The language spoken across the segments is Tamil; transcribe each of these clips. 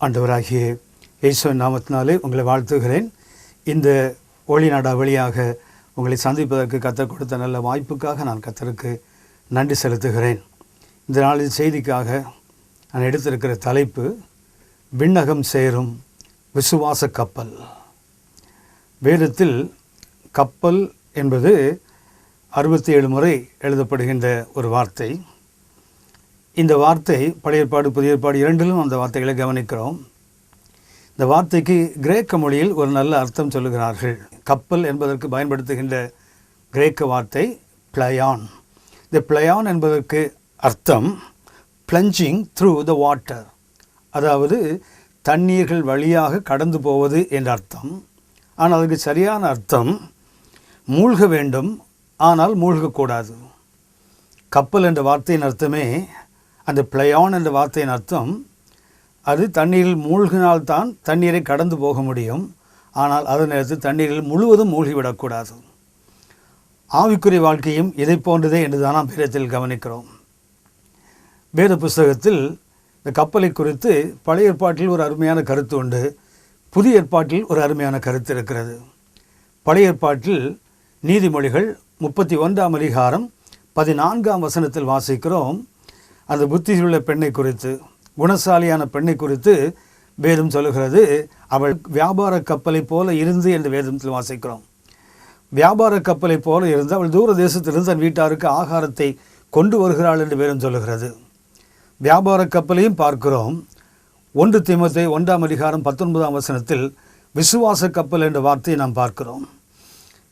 ஆண்டவராகிய இயேசுவின் நாமத்தினாலே உங்களை வாழ்த்துகிறேன். இந்த ஒளிநாடா வழியாக உங்களை சந்திப்பதற்கு கர்த்தர் கொடுத்த நல்ல வாய்ப்புக்காக நான் கர்த்தருக்கு நன்றி செலுத்துகிறேன். இந்த நாளின் செய்திக்காக நான் எடுத்திருக்கிற தலைப்பு விண்ணகம் சேரும் விசுவாச கப்பல். வேதத்தில் கப்பல் என்பது 67 முறை எழுதப்படுகின்ற ஒரு வார்த்தை. இந்த வார்த்தை பழைய ஏற்பாடு புதிய ஏற்பாடு இரண்டிலும் அந்த வார்த்தைகளை கவனிக்கிறோம். இந்த வார்த்தைக்கு கிரேக்க மொழியில் ஒரு நல்ல அர்த்தம் சொல்லுகிறார்கள். கப்பல் என்பதற்கு பயன்படுத்துகின்ற கிரேக்க வார்த்தை பிளயான். இந்த பிளயான் என்பதற்கு அர்த்தம் பிளஞ்சிங் த்ரூ த வாட்டர், அதாவது தண்ணீர்கள் வழியாக கடந்து போவது என்ற அர்த்தம். ஆனால் அதுக்கு சரியான அர்த்தம் மூழ்க வேண்டும், ஆனால் மூழ்கக்கூடாது. கப்பல் என்ற வார்த்தையின் அர்த்தமே, அந்த பிளயான் என்ற வார்த்தையின் அர்த்தம் அது தண்ணீரில் மூழ்கினால்தான் தண்ணீரை கடந்து போக முடியும். ஆனால் அதே நேரத்தில் தண்ணீரில் முழுவதும் மூழ்கிவிடக்கூடாது. ஆவிக்குரிய வாழ்க்கையும் இதை போன்றதே என்று தான் நாம் வேதத்தில் கவனிக்கிறோம். வேத புஸ்தகத்தில் இந்த கப்பலை குறித்து பழைய ஏற்பாட்டில் ஒரு அருமையான கருத்து உண்டு, புதிய ஏற்பாட்டில் ஒரு அருமையான கருத்து இருக்கிறது. பழைய ஏற்பாட்டில் நீதிமொழிகள் 31ஆம் அதிகாரம் 14ஆம் வசனத்தில் வாசிக்கிறோம். அந்த புத்தியுள்ள பெண்ணை குறித்து, குணசாலியான பெண்ணை குறித்து வேதம் சொல்லுகிறது. அவள் வியாபார கப்பலை போல இருந்து என்று வேதத்தில் வாசிக்கிறோம். வியாபார கப்பலை போல இருந்து அவள் தூர தேசத்திலிருந்து தன் வீட்டாருக்கு ஆகாரத்தை கொண்டு வருகிறாள் என்று வேதம் சொல்லுகிறது. வியாபார கப்பலையும் பார்க்கிறோம். 1 தீமோத்தேயு 1ஆம் அதிகாரம் 19ஆம் வசனத்தில் விசுவாச கப்பல் என்ற வார்த்தையை நாம் பார்க்கிறோம்.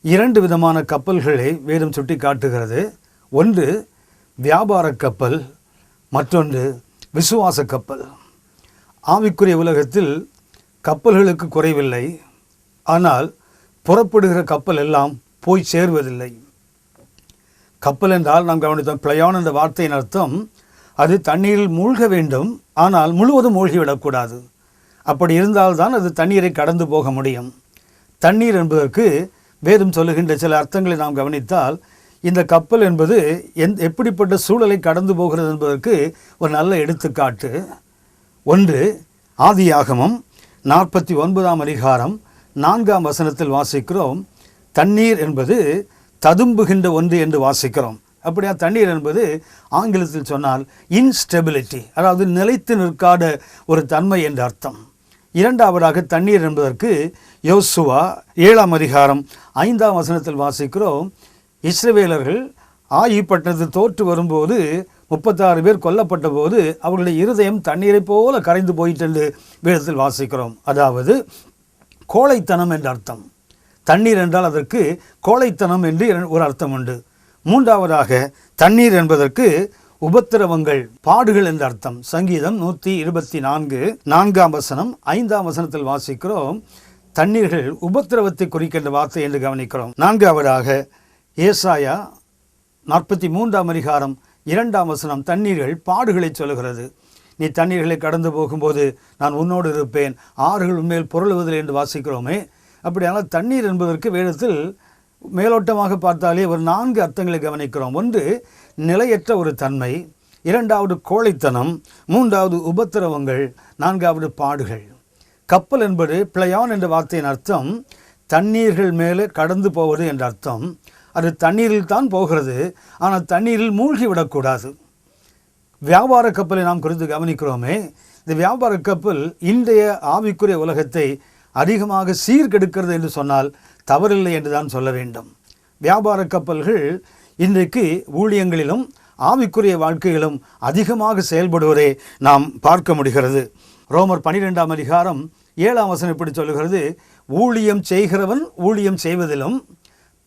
2 விதமான கப்பல்களை வேதம் சுட்டி காட்டுகிறது. ஒன்று வியாபார கப்பல், மற்றொன்று விசுவாச கப்பல். ஆவிக்குரிய உலகத்தில் கப்பல்களுக்கு குறைவில்லை. ஆனால் புறப்படுகிற கப்பல் எல்லாம் போய் சேர்வதில்லை. கப்பல் என்றால் நாம் கவனித்தோம், பிளயான் என்ற வார்த்தையின் அர்த்தம் அது தண்ணீரில் மூழ்க வேண்டும், ஆனால் முழுவதும் மூழ்கிவிடக்கூடாது. அப்படி இருந்தால்தான் அது தண்ணீரை கடந்து போக முடியும். தண்ணீர் என்பதற்கு வேதம் சொல்லுகின்ற சில அர்த்தங்களை நாம் கவனித்தால், இந்த கப்பல் என்பது எப்படிப்பட்ட சூழலை கடந்து போகிறது என்பதற்கு ஒரு நல்ல எடுத்துக்காட்டு. ஒன்று ஆதியாகமம் 49ஆம் அதிகாரம் 4ஆம் வசனத்தில் வாசிக்கிறோம், தண்ணீர் என்பது ததும்புகின்ற ஒன்று என்று வாசிக்கிறோம். அப்படியா, தண்ணீர் என்பது ஆங்கிலத்தில் சொன்னால் இன்ஸ்டெபிலிட்டி, அதாவது நிலைத்து நிற்காத ஒரு தன்மை என்ற அர்த்தம். இரண்டாவதாக தண்ணீர் என்பதற்கு யோசுவா 7ஆம் அதிகாரம் 5ஆம் வசனத்தில் வாசிக்கிறோம், இஸ்ரவேலர்கள் ஆயி பட்டணத்தில் தோற்று வரும்போது 36 பேர் கொல்லப்பட்ட போது அவர்களுடைய இருதயம் தண்ணீரை போல கரைந்து போயிட்டு என்று வேதத்தில் வாசிக்கிறோம். அதாவது கோழைத்தனம் என்ற அர்த்தம். தண்ணீர் என்றால் அதற்கு கோழைத்தனம் என்று ஒரு அர்த்தம் உண்டு. மூன்றாவதாக தண்ணீர் என்பதற்கு உபத்திரவங்கள், பாடுகள் என்ற அர்த்தம். சங்கீதம் 124 4ஆம் வசனம் 5ஆம் வசனத்தில் வாசிக்கிறோம், தண்ணீர்கள் உபத்திரவத்தை குறிக்கின்ற வார்த்தை என்று கவனிக்கிறோம். நான்காவதாக ஏசாயா 43ஆம் அதிகாரம் 2ஆம் வசனம் தண்ணீர்கள் பாடுகளை சொல்லுகிறது. நீ தண்ணீர்களை கடந்து போகும்போது நான் உன்னோடு இருப்பேன், ஆறுகள் உண்மையில் புரளுவதில்லை என்று வாசிக்கிறோமே. அப்படியானால் தண்ணீர் என்பதற்கு வேதத்தில் மேலோட்டமாக பார்த்தாலே ஒரு 4 அர்த்தங்களை கவனிக்கிறோம். ஒன்று நிலையற்ற ஒரு தன்மை, இரண்டாவது கோழைத்தனம், மூன்றாவது உபத்திரவங்கள், நான்காவது பாடுகள். கப்பல் என்பது பிளயான் என்ற வார்த்தையின் அர்த்தம் தண்ணீர்கள் மேலே கடந்து போவது என்ற அர்த்தம். அது தண்ணீரில் தான் போகிறது, ஆனால் தண்ணீரில் மூழ்கி விடக்கூடாது. வியாபார கப்பலை நாம் குறித்து கவனிக்கிறோமே. இந்த வியாபார கப்பல் இன்றைய ஆவிக்குரிய உலகத்தை அதிகமாக சீர்கெடுக்கிறது என்று சொன்னால் தவறில்லை என்று தான் சொல்ல வேண்டும். வியாபார கப்பல்கள் இன்றைக்கு ஊழியங்களிலும் ஆவிக்குரிய வாழ்க்கையிலும் அதிகமாக செயல்படுவதை நாம் பார்க்க முடிகிறது. ரோமர் 12ஆம் அதிகாரம் 7ஆம் வசனம் இப்படி சொல்லுகிறது, ஊழியம் செய்கிறவன் ஊழியம் செய்வதிலும்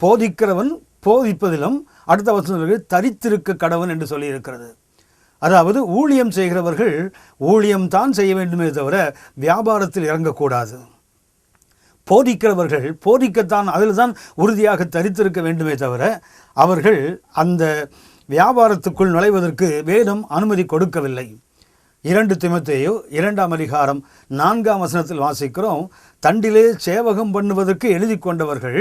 போதிக்கிறவன் போதிப்பதிலும், அடுத்த வசனம் தரித்திருக்க கடவன் என்று சொல்லியிருக்கிறது. அதாவது ஊழியம் செய்கிறவர்கள் ஊழியம்தான் செய்ய வேண்டுமே தவிர வியாபாரத்தில் இறங்கக்கூடாது. போதிக்கிறவர்கள் போதிக்கத்தான், அதில் தான் உறுதியாக தரித்திருக்க வேண்டுமே தவிர அவர்கள் அந்த வியாபாரத்துக்குள் நுழைவதற்கு வேதம் அனுமதி கொடுக்கவில்லை. 2 தீமோத்தேயு 2ஆம் அதிகாரம் 4ஆம் வசனத்தில் வாசிக்கிறோம், தண்டிலே சேவகம் பண்ணுவதற்கு எழுதி கொண்டவர்கள்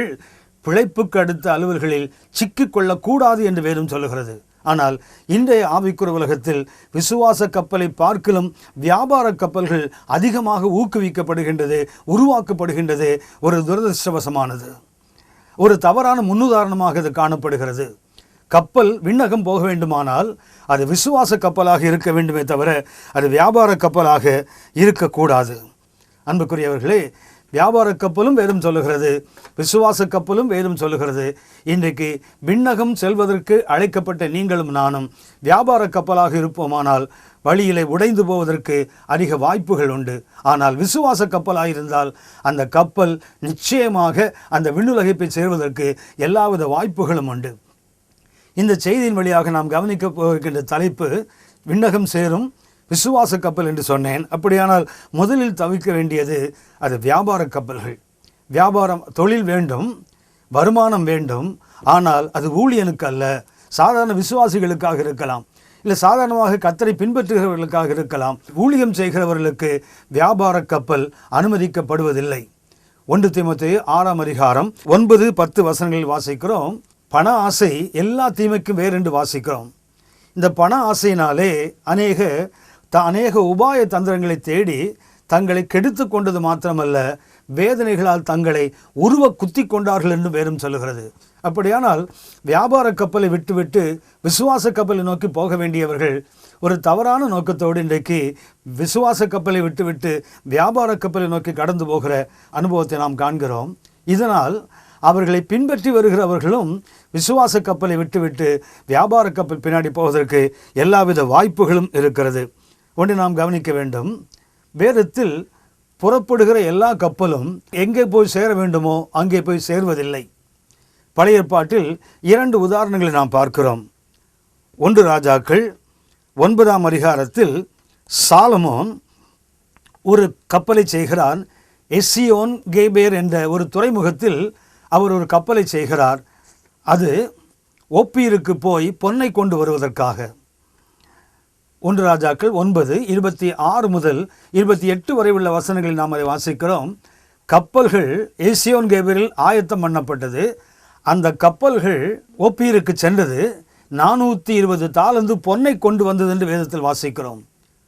பிழைப்புக்கு அடுத்த அலுவல்களில் சிக்கிக்கொள்ளக்கூடாது என்று வேதம் சொல்லுகிறது. ஆனால் இன்றைய ஆவிக்குரிய உலகத்தில் விசுவாச கப்பலை பார்க்கலும் வியாபார கப்பல்கள் அதிகமாக ஊக்குவிக்கப்படுகின்றது, உருவாக்கப்படுகின்றது. ஒரு துரதிருஷ்டவசமானது, ஒரு தவறான முன்னுதாரணமாக இது காணப்படுகிறது. கப்பல் விண்ணகம் போக வேண்டுமானால் அது விசுவாச கப்பலாக இருக்க வேண்டுமே தவிர அது வியாபார கப்பலாக இருக்கக்கூடாது. அன்புக்குரியவர்களே, வியாபார கப்பலும் வேதம் சொல்லுகிறது, விசுவாச கப்பலும் வேதம் சொல்லுகிறது. இன்றைக்கு விண்ணகம் செல்வதற்கு அழைக்கப்பட்ட நீங்களும் நானும் வியாபார கப்பலாக இருப்போமானால் வழியிலே உடைந்து போவதற்கு அதிக வாய்ப்புகள் உண்டு. ஆனால் விசுவாச கப்பலாக இருந்தால் அந்த கப்பல் நிச்சயமாக அந்த விண்ணுலகை போய் சேர்வதற்கு எல்லாவித வாய்ப்புகளும் உண்டு. இந்த செய்தியின் வழியாக நாம் கவனிக்க போகின்ற தலைப்பு விண்ணகம் சேரும் விசுவாச கப்பல் என்று சொன்னேன். அப்படியானால் முதலில் தவிர்க்க வேண்டியது அது வியாபார கப்பல்கள். வியாபாரம், தொழில் வேண்டும், வருமானம் வேண்டும். ஆனால் அது ஊழியனுக்கு அல்ல, சாதாரண விசுவாசிகளுக்காக இருக்கலாம், இல்லை சாதாரணமாக கர்த்தரை பின்பற்றுகிறவர்களுக்காக இருக்கலாம். ஊழியம் செய்கிறவர்களுக்கு வியாபார கப்பல் அனுமதிக்கப்படுவதில்லை. 1 தீமோத்தேயு 6ஆம் அதிகாரம் 9-10 வசனங்களில் வாசிக்கிறோம். பண ஆசை எல்லா தீமைக்கும் வேறென்று வாசிக்கிறோம். இந்த பண ஆசையினாலே அநேக உபாய தந்திரங்களை தேடி தங்களை கெடுத்து கொண்டது மாத்திரமல்ல, வேதனைகளால் தங்களை உருவ குத்தி கொண்டார்கள் என்று வேறும் சொல்லுகிறது. அப்படியானால் வியாபார கப்பலை விட்டுவிட்டு விசுவாச கப்பலை நோக்கி போக வேண்டியவர்கள் ஒரு தவறான நோக்கத்தோடு இன்றைக்கு விசுவாச கப்பலை விட்டுவிட்டு வியாபார கப்பலை நோக்கி கடந்து போகிற அனுபவத்தை நாம் காண்கிறோம். இதனால் அவர்களை பின்பற்றி வருகிறவர்களும் விசுவாச கப்பலை விட்டுவிட்டு வியாபார கப்பல் பின்னாடி போவதற்கு எல்லாவித வாய்ப்புகளும் இருக்கிறது. ஒன்று நாம் கவனிக்க வேண்டும், வேதத்தில் புறப்படுகிற எல்லா கப்பலும் எங்கே போய் சேர வேண்டுமோ அங்கே போய் சேர்வதில்லை. பழைய ஏற்பாட்டில் 2 உதாரணங்களை நாம் பார்க்கிறோம். 1 ராஜாக்கள் 9ஆம் அதிகாரத்தில் சாலமோன் ஒரு கப்பலை செய்கிறார். எஸ்சியோன் கேபேர் என்ற ஒரு துறைமுகத்தில் அவர் ஒரு கப்பலை செய்கிறார். அது ஒப்பீருக்கு போய் பொன்னை கொண்டு வருவதற்காக. 1 ராஜாக்கள் 9:26 முதல் 28 வரை உள்ள வசனங்களில் நாம் அதை வாசிக்கிறோம். கப்பல்கள் எஸ்சியோன் கேபேரில் ஆயத்தம் பண்ணப்பட்டது. அந்த கப்பல்கள் ஒப்பீருக்கு சென்றது. 420 தாலந்து பொன்னை கொண்டு வந்தது என்று வேதத்தில் வாசிக்கிறோம்.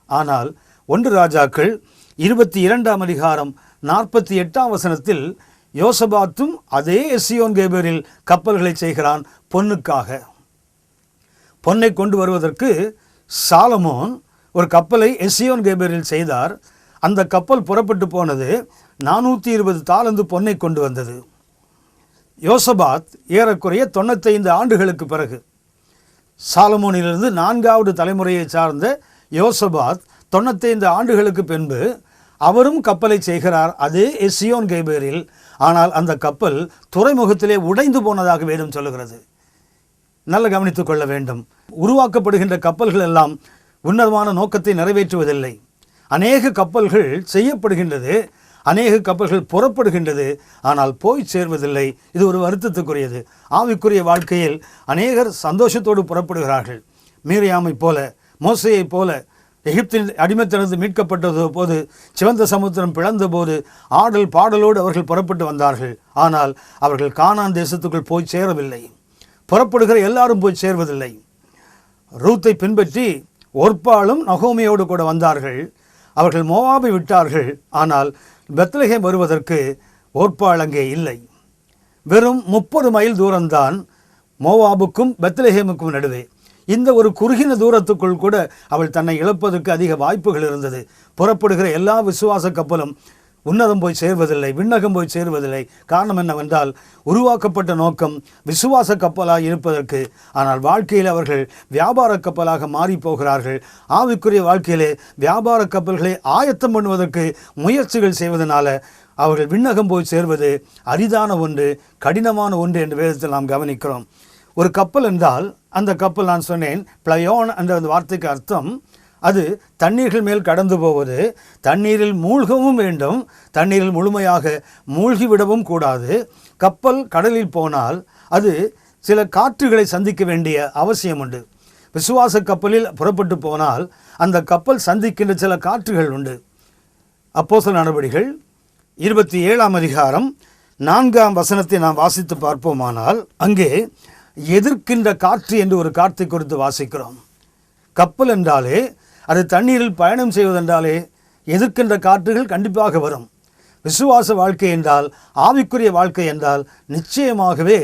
ஆனால் 1 ராஜாக்கள் 22ஆம் அதிகாரம் 48ஆம் வசனத்தில் யோசபாத்தும் அதே எஸ்சியோன் கேபேரில் கப்பல்களை செய்கிறான் பொன்னுக்காக. பொன்னை கொண்டு வருவதற்கு சாலமோன் ஒரு கப்பலை எஸ்சியோன் கேபேரில் செய்தார். அந்த கப்பல் புறப்பட்டு போனது. 420 தாலந்து பொன்னை கொண்டு வந்தது. யோசபாத் ஏறக்குறைய 95 ஆண்டுகளுக்கு பிறகு, சாலமோனிலிருந்து 4வது தலைமுறையை சார்ந்த யோசபாத் 95 ஆண்டுகளுக்கு பின்பு அவரும் கப்பலை செய்கிறார் அதே எஸ்சியோன் கேபேரில். ஆனால் அந்த கப்பல் துறைமுகத்திலே உடைந்து போனதாக வேதம் சொல்லுகிறது. நல்ல கவனித்துக் கொள்ள வேண்டும். உருவாக்கப்படுகின்ற கப்பல்கள் எல்லாம் உன்னதமான நோக்கத்தை நிறைவேற்றுவதில்லை. அநேக கப்பல்கள் செய்யப்படுகின்றது, அநேக கப்பல்கள் புறப்படுகின்றது, ஆனால் போய் சேர்வதில்லை. இது ஒரு வருத்தத்துக்குரியது. ஆவிக்குரிய வாழ்க்கையில் அநேகர் சந்தோஷத்தோடு புறப்படுகிறார்கள். மீரியாமை போல, மோசையை போல எகிப்தின் அடிமைத்தனது மீட்கப்பட்டது போது, சிவந்த சமுத்திரம் பிளந்த போது ஆடல் பாடலோடு அவர்கள் புறப்பட்டு வந்தார்கள். ஆனால் அவர்கள் கானான் தேசத்துக்குள் போய் சேரவில்லை. புறப்படுகிற எல்லாரும் போய் சேர்வதில்லை. ரூத்தை பின்பற்றி ஒர்பாலும் நகோமியோடு கூட வந்தார்கள். அவர்கள் மோவாபை விட்டார்கள். ஆனால் பெத்லகேம் வருவதற்கு ஒர்பாள் அங்கே இல்லை. வெறும் 30 மைல் தூரம்தான் மோவாபுக்கும் பெத்லகேமுக்கும் நடுவே. இந்த ஒரு குறுகின தூரத்துக்குள் கூட அவள் தன்னை இழப்பதற்கு அதிக வாய்ப்புகள் இருந்தது. புறப்படுகிற எல்லா விசுவாச கப்பலும் உன்னதம் போய் சேர்வதில்லை, விண்ணகம் போய் சேர்வதில்லை. காரணம் என்னவென்றால் உருவாக்கப்பட்ட நோக்கம் விசுவாச கப்பலாக இருப்பதற்கு. ஆனால் வாழ்க்கையில் அவர்கள் வியாபார கப்பலாக மாறி போகிறார்கள். ஆவிக்குரிய வாழ்க்கையிலே வியாபார கப்பல்களை ஆயத்தம் பண்ணுவதற்கு முயற்சிகள் செய்வதனால அவர்கள் விண்ணகம் போய் சேர்வது அரிதான ஒன்று, கடினமான ஒன்று என்று வேதத்தில் நாம் கவனிக்கிறோம். ஒரு கப்பல் என்றால் அந்த கப்பல், நான் சொன்னேன் பிளயோன் என்ற அந்த வார்த்தைக்கு அர்த்தம் அது தண்ணீர்கள் மேல் கடந்து போவது. தண்ணீரில் மூழ்கவும் வேண்டும், தண்ணீரில் முழுமையாக மூழ்கிவிடவும் கூடாது. கப்பல் கடலில் போனால் அது சில காற்றுகளை சந்திக்க வேண்டிய அவசியம் உண்டு. விசுவாச கப்பலில் புறப்பட்டு போனால் அந்த கப்பல் சந்திக்கின்ற சில காற்றுகள் உண்டு. அப்போஸ்தலர் நடபடிகள் 27ஆம் அதிகாரம் 4ஆம் வசனத்தை நாம் வாசித்து பார்ப்போமானால், அங்கே எதிர்க்கின்ற காற்று என்று ஒரு காற்றை குறித்து வாசிக்கிறோம். கப்பல் என்றாலே, அது தண்ணீரில் பயணம் செய்வதென்றாலே எதிர்க்கின்ற காற்றுகள் கண்டிப்பாக வரும். விசுவாச வாழ்க்கை என்றால், ஆவிக்குரிய வாழ்க்கை என்றால் நிச்சயமாகவே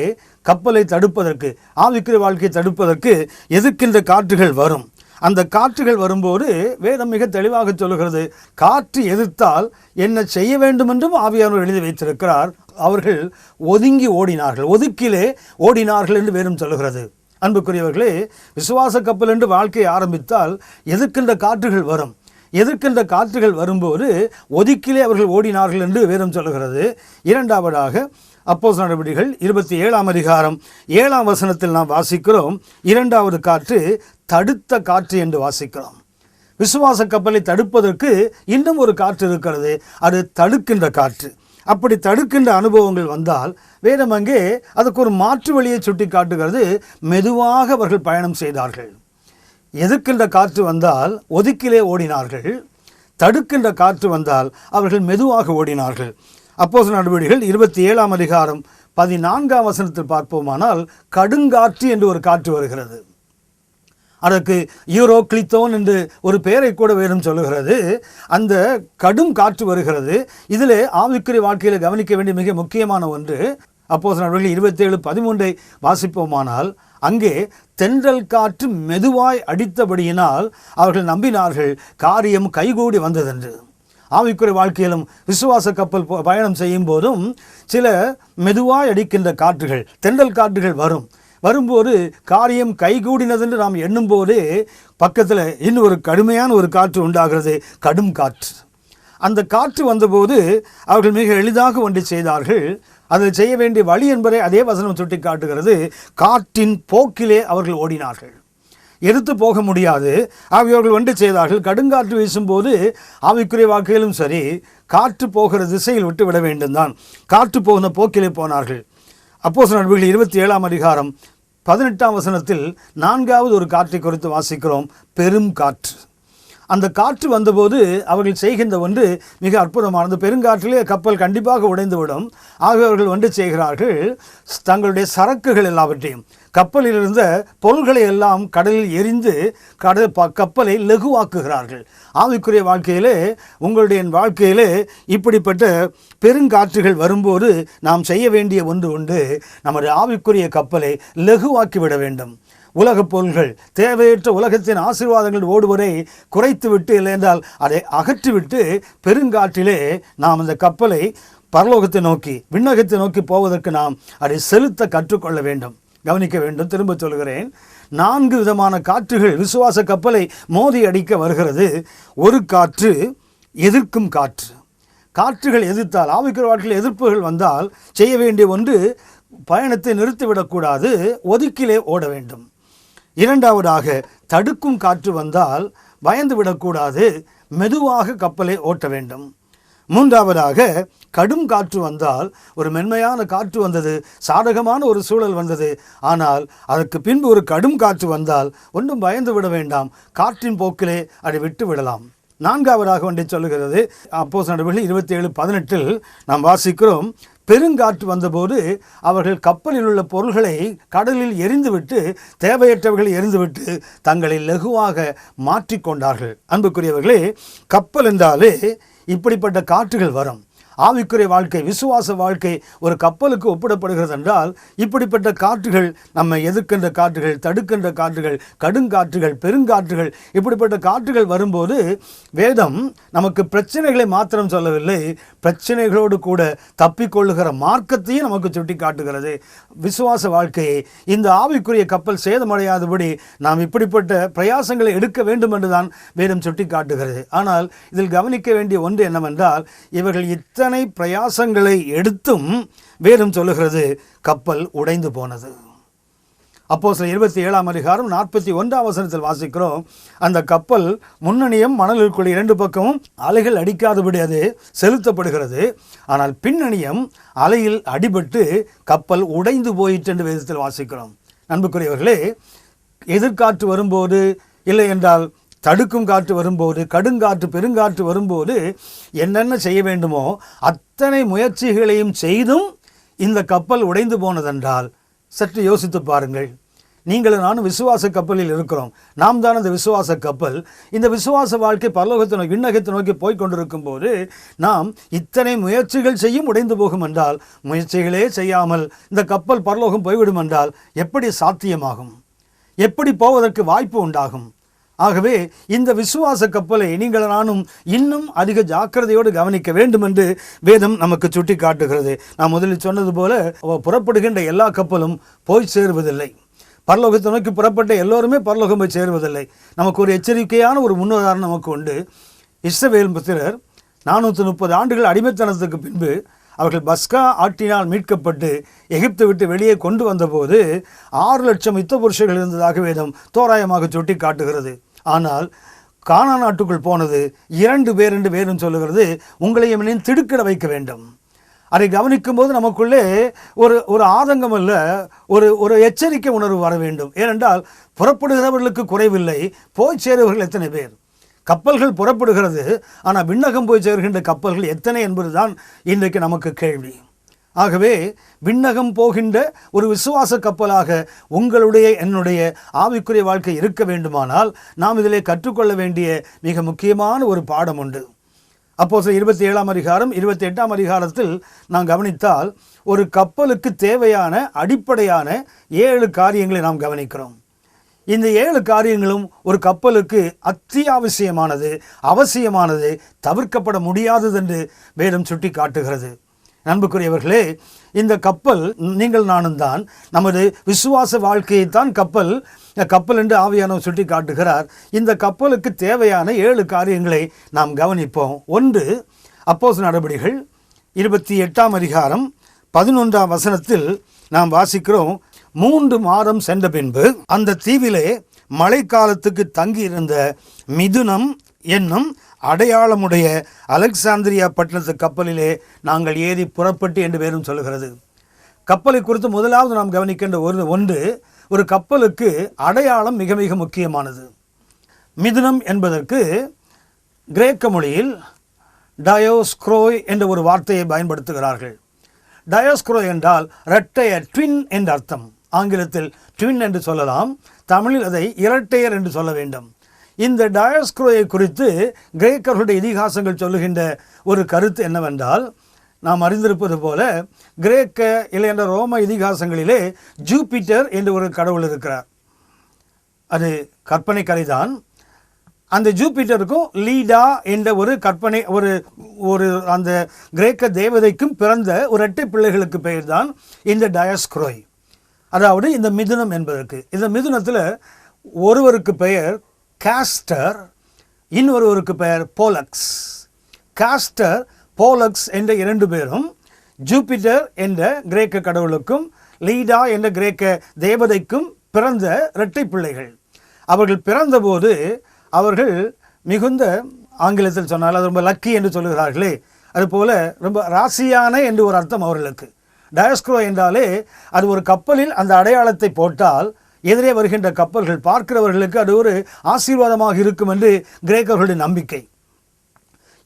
கப்பலை தடுப்பதற்கு, ஆவிக்குரிய வாழ்க்கையை தடுப்பதற்கு எதிர்க்கின்ற காற்றுகள் வரும். அந்த காற்றுகள் வரும்போது வேதம் மிக தெளிவாக சொல்லுகிறது, காற்று எதிர்த்தால் என்ன செய்ய வேண்டும் என்றும் ஆவியானவர் எழுதி வைத்திருக்கிறார். அவர்கள் ஒதுங்கி ஓடினார்கள், ஒதுக்கிலே ஓடினார்கள் என்று வேதம் சொல்லுகிறது. அன்புக்குரியவர்களே, விசுவாச கப்பல் என்று வாழ்க்கையை ஆரம்பித்தால் எதிர்க்கின்ற காற்றுகள் வரும். எதிர்க்கின்ற காற்றுகள் வரும்போது ஒதுக்கிலே அவர்கள் ஓடினார்கள் என்று வேதம் சொல்லுகிறது. இரண்டாவதாக அப்போஸ்தலர் நடவடிக்கைகள் 27ஆம் அதிகாரம் 7ஆம் வசனத்தில் நாம் வாசிக்கிறோம், இரண்டாவது காற்று தடுத்த காற்று என்று வாசிக்கிறோம். விசுவாச கப்பலை தடுப்பதற்கு இன்னும் ஒரு காற்று இருக்கிறது, அது தடுக்கின்ற காற்று. அப்படி தடுக்கின்ற அனுபவங்கள் வந்தால் வேதம் அங்கே அதுக்கு ஒரு மாற்று வழியை சுட்டி காட்டுகிறது. மெதுவாக அவர்கள் பயணம் செய்தார்கள். எதிர்க்கின்ற காற்று வந்தால் ஒதுக்கிலே ஓடினார்கள், தடுக்கின்ற காற்று வந்தால் அவர்கள் மெதுவாக ஓடினார்கள். அப்போஸ்தலர் நடவடிக்கைகள் 27ஆம் அதிகாரம் 14ஆம் வசனத்தில் பார்ப்போமானால், கடுங்காற்று என்று ஒரு காற்று வருகிறது. அதற்கு யூரோக்ளித்தோன் என்று ஒரு பெயரை கூட வேதம் சொல்லுகிறது. அந்த கடும் காற்று வருகிறது. இதிலே ஆவிக்குரிய வாழ்க்கையில் கவனிக்க வேண்டிய மிக முக்கியமான ஒன்று, அப்போஸ்தலர் நடவடிக்கைகள் 27:13 வாசிப்போமானால், அங்கே தென்றல் காற்று மெதுவாய் அடித்தபடியினால் அவர்கள் நம்பினார்கள், காரியம் கைகூடி வந்ததென்று. ஆவிக்குரிய வாழ்க்கையிலும் விசுவாச கப்பல் பயணம் செய்யும் போதும் சில மெதுவாய் அடிக்கின்ற காற்றுகள், தென்றல் காற்றுகள் வரும்போது காரியம் கைகூடினதென்று நாம் எண்ணும் போதே பக்கத்தில் இன்னும் ஒரு கடுமையான ஒரு காற்று உண்டாகிறது, கடும் காற்று. அந்த காற்று வந்தபோது அவர்கள் மிக எளிதாக ஒன்றை செய்தார்கள். அதை செய்ய வேண்டிய வழி என்பதை அதே வசனம் சுட்டி காட்டுகிறது. காற்றின் போக்கிலே அவர்கள் ஓடினார்கள். எடுத்து போக முடியாது. அவர்கள் ஒன்று செய்தார்கள், கடுங்காற்று வீசும்போது ஆவிக்குரிய வாழ்க்கையிலும் சரி, காற்று போகிற திசையில் விட்டு விட வேண்டும் தான். காற்று போகிற போக்கிலே போனார்கள். அப்போஸ்தலர் நடவடிக்கைகள் 27ஆம் அதிகாரம் 18ஆம் வசனத்தில் 4வது ஒரு காற்றை குறித்து வாசிக்கிறோம், பெரும் காற்று. அந்த காற்று வந்தபோது அவர்கள் செய்கின்ற ஒன்று மிக அற்புதமானது. பெருங்காற்றிலே கப்பல் கண்டிப்பாக உடைந்துவிடும். ஆகவே அவர்கள் ஒன்று செய்கிறார்கள், தங்களுடைய சரக்குகள் எல்லாவற்றையும், கப்பலில் இருந்த பொருள்களை எல்லாம் கடலில் எரிந்து கப்பலை லகுவாக்குகிறார்கள். ஆவிக்குரிய வாழ்க்கையிலே, உங்களுடைய வாழ்க்கையிலே இப்படிப்பட்ட பெருங்காற்றுகள் வரும்போது நாம் செய்ய வேண்டிய ஒன்று உண்டு, நமது ஆவிக்குரிய கப்பலை லகுவாக்கிவிட வேண்டும். உலகப் பொருள்கள், தேவையற்ற உலகத்தின் ஆசீர்வாதங்கள் ஓடுவதை குறைத்துவிட்டு, இல்லை என்றால் அதை அகற்றிவிட்டு, பெருங்காற்றிலே நாம் அந்த கப்பலை பரலோகத்தை நோக்கி, விண்ணகத்தை நோக்கி போவதற்கு நாம் அதை செலுத்த கற்றுக்கொள்ள வேண்டும், கவனிக்க வேண்டும். திரும்ப சொல்கிறேன், 4 விதமான காற்றுகள் விசுவாச கப்பலை மோதி அடிக்க வருகிறது. ஒரு காற்று எதிர்க்கும் காற்று. காற்றுகள் எதிர்த்தால், ஆவிக்குரிய வாழ்க்கையில் எதிர்ப்புகள் வந்தால் செய்ய வேண்டிய ஒன்று, பயணத்தை நிறுத்திவிடக்கூடாது, ஒதுக்கிலே ஓட வேண்டும். இரண்டாவதாக, தடுக்கும் காற்று வந்தால் பயந்து விடக்கூடாது, மெதுவாக கப்பலை ஓட்ட வேண்டும். மூன்றாவதாக, கடும் காற்று வந்தால், ஒரு மென்மையான காற்று வந்தது, சாதகமான ஒரு சூழல் வந்தது, ஆனால் அதற்கு பின்பு ஒரு கடும் காற்று வந்தால் ஒன்றும் பயந்து விட வேண்டாம், காற்றின் போக்கிலே அதை விட்டு விடலாம். நான்காவதாக ஒன்றை சொல்லுகிறது, அப்போஸ்தலர் நடவடிக்கைகள் 27:18 நாம் வாசிக்கிறோம், பெருங்காற்று வந்தபோது அவர்கள் கப்பலில் உள்ள பொருள்களை கடலில் எரிந்துவிட்டு, தேவையற்றவர்களை எரிந்துவிட்டு தங்களை லகுவாக மாற்றிக்கொண்டார்கள். அன்புக்குரியவர்களே, கப்பல் என்றாலே இப்படிப்பட்ட காற்றுகள் வரும். ஆவிக்குரிய வாழ்க்கை, விசுவாச வாழ்க்கை ஒரு கப்பலுக்கு ஒப்பிடப்படுகிறது என்றால், இப்படிப்பட்ட காற்றுகள், நம்மை எதிர்க்கின்ற காற்றுகள், தடுக்கின்ற காற்றுகள், கடுங்காற்றுகள், பெருங்காற்றுகள், இப்படிப்பட்ட காற்றுகள் வரும்போது வேதம் நமக்கு பிரச்சனைகளை மாத்திரம் சொல்லவில்லை, பிரச்சனைகளோடு கூட தப்பிக்கொள்ளுகிற மார்க்கத்தையும் நமக்கு சுட்டி காட்டுகிறது. விசுவாச வாழ்க்கையை, இந்த ஆவிக்குரிய கப்பல் சேதமடையாதபடி நாம் இப்படிப்பட்ட பிரயாசங்களை எடுக்க வேண்டும் என்றுதான் வேதம் சுட்டி காட்டுகிறது. ஆனால் இதில் கவனிக்க வேண்டிய ஒன்று என்னவென்றால், இவர்கள் இத்தனை பிரயாசங்களை எடுத்தும் வேதம் சொல்லுகிறது, கப்பல் உடைந்து போனது. அப்போஸ்தலர் 27ஆம் அதிகாரம் 41ஆம் வசனத்தில் வாசிக்கிறோம், அந்த கப்பல் முன்னணியம் மணலுக்குள் 2 பக்கமும் அலைகள் அடிக்காதபடி அது செலுத்தப்படுகிறது. ஆனால் பின்னணியம் அலையில் அடிபட்டு கப்பல் உடைந்து போயிற்று என்று வேதத்தில் வாசிக்கிறோம். அன்புக்குரியவர்களே, எதிர்காற்று வரும்போது, இல்லை என்றால் தடுக்கும் காற்று வரும்போது, கடுங்காற்று, பெருங்காற்று வரும்போது என்னென்ன செய்ய வேண்டுமோ அத்தனை முயற்சிகளையும் செய்தும் இந்த கப்பல் உடைந்து போனதென்றால் சற்று யோசித்து பாருங்கள். நீங்களும் நானும் விசுவாச கப்பலில் இருக்கிறோம். நாம் தான் அந்த விசுவாச கப்பல். இந்த விசுவாச வாழ்க்கை பரலோகத்தை நோக்கி விண்ணகத்தை நோக்கி போய் கொண்டிருக்கும் போது நாம் இத்தனை முயற்சிகள் செய்யும் உடைந்து போகும் என்றால், முயற்சிகளே செய்யாமல் இந்த கப்பல் பரலோகம் போய்விடும் என்றால் எப்படி சாத்தியமாகும்? எப்படி போவதற்கு வாய்ப்பு உண்டாகும்? ஆகவே இந்த விசுவாச கப்பலை நீங்கள் நானும் இன்னும் அதிக ஜாக்கிரதையோடு கவனிக்க வேண்டும் என்று வேதம் நமக்கு சுட்டி காட்டுகிறது. நான் முதலில் சொன்னது போல புறப்படுகின்ற எல்லா கப்பலும் போய் சேருவதில்லை. பரலோகத்தை நோக்கி புறப்பட்ட எல்லோருமே பரலோகம் போய் சேருவதில்லை. நமக்கு ஒரு எச்சரிக்கையான ஒரு முன்னுதாரணம் நமக்கு உண்டு. இஸ்ரவேல் புத்திரர் 430 ஆண்டுகள் அடிமைத்தனத்துக்கு பின்பு அவர்கள் பஸ்கா ஆற்றினால் மீட்கப்பட்டு எகிப்தை விட்டு வெளியே கொண்டு வந்தபோது 6 லட்சம் யுத்த புருஷர்கள் இருந்ததாக வேதம் தோராயமாக சுட்டி காட்டுகிறது. ஆனால் கானான் நாட்டுக்குள் போனது 2 பேர் என்று வேதம் சொல்லுகிறது. உங்களையும் என்னையும் திடுக்கிட வைக்க வேண்டும். அதை கவனிக்கும் போது நமக்குள்ளே ஒரு ஆதங்கம் அல்ல, ஒரு எச்சரிக்கை உணர்வு வர வேண்டும். ஏனென்றால் புறப்படுகிறவர்களுக்கு குறைவில்லை, போய் சேருவர்கள் எத்தனை பேர்? கப்பல்கள் புறப்படுகிறது, ஆனால் விண்ணகம் போய் சேர்கின்ற கப்பல்கள் எத்தனை என்பதுதான் இன்றைக்கு நமக்கு கேள்வி. ஆகவே விண்ணகம் போகின்ற ஒரு விசுவாச கப்பலாக உங்களுடைய என்னுடைய ஆவிக்குரிய வாழ்க்கை இருக்க வேண்டுமானால் நாம் இதிலே கற்றுக்கொள்ள வேண்டிய மிக முக்கியமான ஒரு பாடம் உண்டு. அப்போஸ்தலர் 27ஆம் அதிகாரம் 28ஆம் அதிகாரத்தில் நாம் கவனித்தால் ஒரு கப்பலுக்கு தேவையான அடிப்படையான 7 காரியங்களை நாம் கவனிக்கிறோம். இந்த 7 காரியங்களும் ஒரு கப்பலுக்கு அத்தியாவசியமானது, அவசியமானது, தவிர்க்கப்பட முடியாதது என்று வேதம் சுட்டி காட்டுகிறது. அன்புக்குரியவர்களே, இந்த கப்பல் நீங்கள் நானும் தான். நமது விசுவாச வாழ்க்கையைத்தான் கப்பல் என்று ஆவியானவர் சுட்டி காட்டுகிறார். இந்த கப்பலுக்கு தேவையான 7 காரியங்களை நாம் கவனிப்போம். 1, அப்போஸ்தலர் நடபடிகள் 28ஆம் அதிகாரம் 11ஆம் வசனத்தில் நாம் வாசிக்கிறோம். 3 மாதம் சென்ற பின்பு அந்த தீவிலே மழைக்காலத்துக்கு தங்கியிருந்த மிதுனம் என்னும் அடையாளமுடைய அலெக்சாந்திரியா பட்டணத்து கப்பலிலே நாங்கள் ஏறி புறப்பட்டு என்று பேரும் சொல்லுகிறது. கப்பலை குறித்து முதலாவது நாம் கவனிக்கின்ற ஒன்று, ஒரு கப்பலுக்கு அடையாளம் மிக மிக முக்கியமானது. மிதுனம் என்பதற்கு கிரேக்க மொழியில் டயோஸ்க்ரோய் என்ற ஒரு வார்த்தையை பயன்படுத்துகிறார்கள். டயோஸ்க்ரோய் என்றால் இரட்டையர், ட்வின் என்ற அர்த்தம். ஆங்கிலத்தில் ட்வின் என்று சொல்லலாம், தமிழில் அதை இரட்டையர் என்று சொல்ல வேண்டும். இந்த டயோஸ்க்ரோயை குறித்து கிரேக்கர்களுடைய இதிகாசங்கள் சொல்லுகின்ற ஒரு கருத்து என்னவென்றால், நாம் அறிந்திருப்பது போல கிரேக்க இல்லையென்ற ரோம இதிகாசங்களிலே ஜூபிட்டர் என்று ஒரு கடவுள் இருக்கிறார். அது கற்பனை கதைதான். அந்த ஜூபிட்டருக்கும் லீடா என்ற ஒரு கற்பனை ஒரு அந்த கிரேக்க தேவதைக்கும் பிறந்த ஒரு 8 பிள்ளைகளுக்கு பெயர் தான் இந்த டயோஸ்க்ரோய். அதாவது இந்த மிதுனம் என்பதற்கு. இந்த மிதுனத்தில் ஒருவருக்கு பெயர் காஸ்டர், இன்னொருவருக்கு பெயர் போலக்ஸ். காஸ்டர், போலக்ஸ் என்ற 2 பேரும் ஜூபிட்டர் என்ற கிரேக்க கடவுளுக்கும் லீடா என்ற கிரேக்க தேவதைக்கும் பிறந்த இரட்டை பிள்ளைகள். அவர்கள் பிறந்தபோது அவர்கள் மிகுந்த, ஆங்கிலத்தில் சொன்னால் அது ரொம்ப லக்கி என்று சொல்லுகிறார்களே, அதுபோல ரொம்ப ராசியான என்று ஒரு அர்த்தம் அவர்களுக்கு. டயோஸ்க்ரோ என்றாலே அது ஒரு கப்பலில் அந்த அடையாளத்தை போட்டால் எதிரே வருகின்ற கப்பல்கள் பார்க்கிறவர்களுக்கு அது ஒரு ஆசீர்வாதமாக இருக்கும் என்று கிரேக்கர்களுடைய நம்பிக்கை.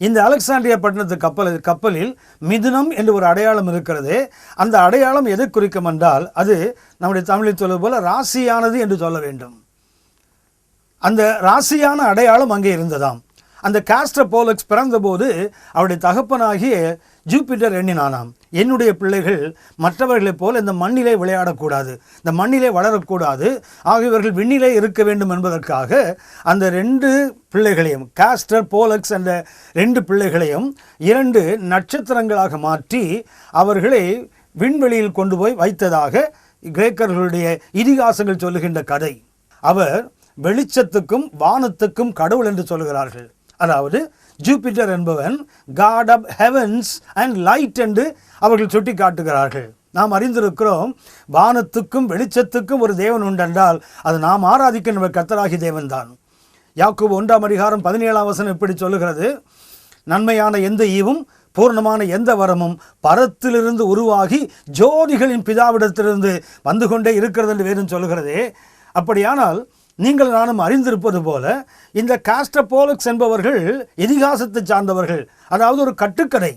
இந்த அலெக்சாண்டிரியா பட்டணத்து கப்பலில் மிதுனம் என்று ஒரு அடையாளம் இருக்கிறது. அந்த அடையாளம் எதை குறிக்கும் என்றால், அது நம்முடைய தமிழில் சொல்வது போல ராசியானது என்று சொல்ல வேண்டும். அந்த ராசியான அடையாளம் அங்கே இருந்ததாம். அந்த காஸ்டர் போலக்ஸ் பிறந்தபோது அவருடைய தகப்பனாகிய ஜூபிட்டர் எண்ணினானாம், என்னுடைய பிள்ளைகள் மற்றவர்களைப் போல இந்த மண்ணிலே விளையாடக்கூடாது, இந்த மண்ணிலே வளரக்கூடாது, ஆகியவர்கள் விண்ணிலே இருக்க வேண்டும் என்பதற்காக அந்த 2 பிள்ளைகளையும், காஸ்டர் போலக்ஸ் என்ற 2 பிள்ளைகளையும் 2 நட்சத்திரங்களாக மாற்றி அவர்களை விண்வெளியில் கொண்டு போய் வைத்ததாக கிரேக்கர்களுடைய இதிகாசங்கள் சொல்லுகின்ற கதை. அவர் வெளிச்சத்துக்கும் வானத்துக்கும் கடவுள் என்று சொல்லுகிறார்கள். அதாவது ஜூபிட்டர் என்பவன் god of heavens and light என்று அவர்கள் சுட்டி காட்டுகிறார்கள். நாம் அறிந்திருக்கிறோம், வானத்துக்கும் வெளிச்சத்துக்கும் ஒரு தேவன் உண்டென்றால் அது நாம் ஆராதிக்கின்ற கர்த்தராகிய தேவன்தான். யாக்கோபு 1ஆம் அதிகாரம் 17ஆம் வசனம் இப்படி சொல்லுகிறது, நன்மையான எந்த ஈவும் பூர்ணமான எந்த வரமும் பரத்திலிருந்து உருவாகி ஜோதிகளின் பிதாவிடத்திலிருந்து வந்து கொண்டே இருக்கிறது என்று வேதம் சொல்லுகிறதே. அப்படியானால் நீங்கள் நானும் அறிந்திருப்பது போல இந்த காஸ்டர் போலக்ஸ் என்பவர்கள் இதிகாசத்தை சார்ந்தவர்கள், அதாவது ஒரு கட்டுக்கதை.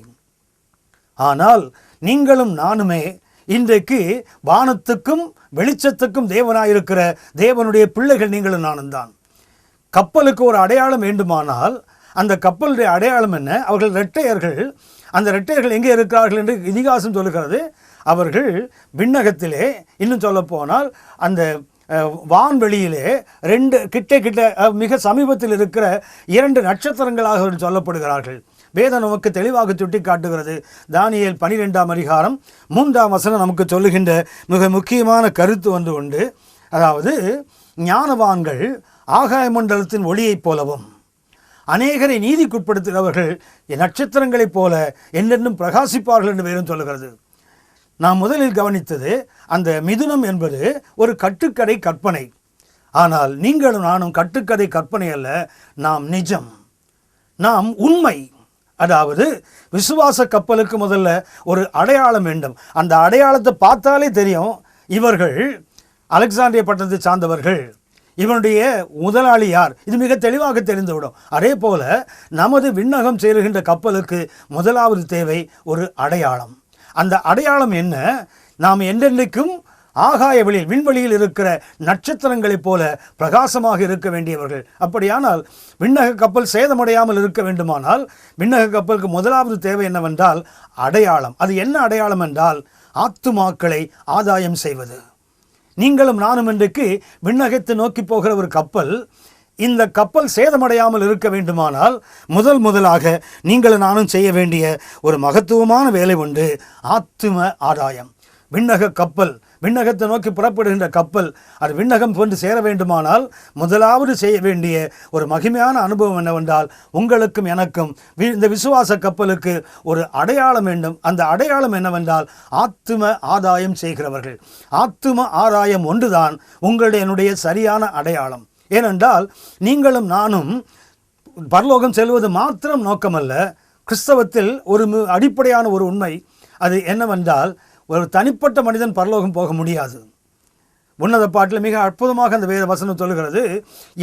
ஆனால் நீங்களும் நானுமே இன்றைக்கு வானத்துக்கும் வெளிச்சத்துக்கும் தேவனாயிருக்கிற தேவனுடைய பிள்ளைகள் நீங்களும் நானும் தான். கப்பலுக்கு ஒரு அடையாளம் வேண்டுமானால் அந்த கப்பலுடைய அடையாளம் என்ன? அவர்கள் இரட்டையர்கள். அந்த இரட்டையர்கள் எங்கே இருக்கிறார்கள் என்று இதிகாசம் சொல்லுகிறது. அவர்கள் விண்ணகத்திலே, இன்னும் சொல்ல போனால் அந்த வான்வெளியிலே கிட்ட மிக சமீபத்தில் இருக்கிற 2 நட்சத்திரங்களாக அவர்கள் சொல்லப்படுகிறார்கள். வேதம் நமக்கு தெளிவாக சுட்டி காட்டுகிறது. தானியேல் 12ஆம் அதிகாரம் 3ஆம் வசனம் நமக்கு சொல்லுகின்ற மிக முக்கியமான கருத்து ஒன்று உண்டு. அதாவது, ஞானவான்கள் ஆகாய மண்டலத்தின் ஒளியைப் போலவும் அநேகரை நீதிக்குட்படுத்துகிறவர்கள் நட்சத்திரங்களைப் போல என்னென்னும் பிரகாசிப்பார்கள் என்று வேதம் சொல்லுகிறது. நாம் முதலில் கவனித்தது அந்த மிதுனம் என்பது ஒரு கட்டுக்கதை கற்பனை. ஆனால் நீங்களும் நானும் கட்டுக்கதை கற்பனை அல்ல, நாம் நிஜம், நாம் உண்மை. அதாவது விசுவாச கப்பலுக்கு முதல்ல ஒரு அடையாளம் வேண்டும். அந்த அடையாளத்தை பார்த்தாலே தெரியும் இவர்கள் அலெக்சாண்டிரிய பட்டணத்தை சார்ந்தவர்கள், இவனுடைய முதலாளி யார், இது மிக தெளிவாக தெரிந்துவிடும். அதே போல நமது விண்ணகம் சேருகின்ற கப்பலுக்கு முதலாவது தேவை ஒரு அடையாளம். அந்த அடையாளம் என்ன? நாம் என்றென்றைக்கும் ஆகாய வெளியில், விண்வெளியில் இருக்கிற நட்சத்திரங்களைப் போல பிரகாசமாக இருக்க வேண்டியவர்கள். அப்படியானால் விண்ணக கப்பல் சேதமடையாமல் இருக்க வேண்டுமானால் விண்ணக கப்பலுக்கு முதலாவது தேவை என்னவென்றால் அடையாளம். அது என்ன அடையாளம் என்றால் ஆத்துமாக்களை ஆதாயம் செய்வது. நீங்களும் நானும் இன்றைக்கு விண்ணகத்தை நோக்கி போகிற ஒரு கப்பல். இந்த கப்பல் சேதமடையாமல் இருக்க வேண்டுமானால் முதலாக நீங்களும் நானும் செய்ய வேண்டிய ஒரு மகத்துவமான வேலை உண்டு, ஆத்தும ஆதாயம். விண்ணக கப்பல், விண்ணகத்தை நோக்கி புறப்படுகின்ற கப்பல், அது விண்ணகம் கொண்டு சேர வேண்டுமானால் முதலாவது செய்ய வேண்டிய ஒரு மகிமையான அனுபவம் என்னவென்றால் உங்களுக்கும் எனக்கும் இந்த விசுவாச கப்பலுக்கு ஒரு அடையாளம் வேண்டும். அந்த அடையாளம் என்னவென்றால் ஆத்தும ஆதாயம் செய்கிறவர்கள். ஆத்தும ஆதாயம் ஒன்றுதான் என்னுடைய சரியான அடையாளம். ஏனென்றால் நீங்களும் நானும் பரலோகம் செல்வது மாத்திரம் நோக்கமல்ல. கிறிஸ்தவத்தில் ஒரு அடிப்படையான ஒரு உண்மை அது என்னவென்றால் ஒரு தனிப்பட்ட மனிதன் பரலோகம் போக முடியாது. உன்னத பாட்டில் மிக அற்புதமாக அந்த வேத வசனம் சொல்லுகிறது,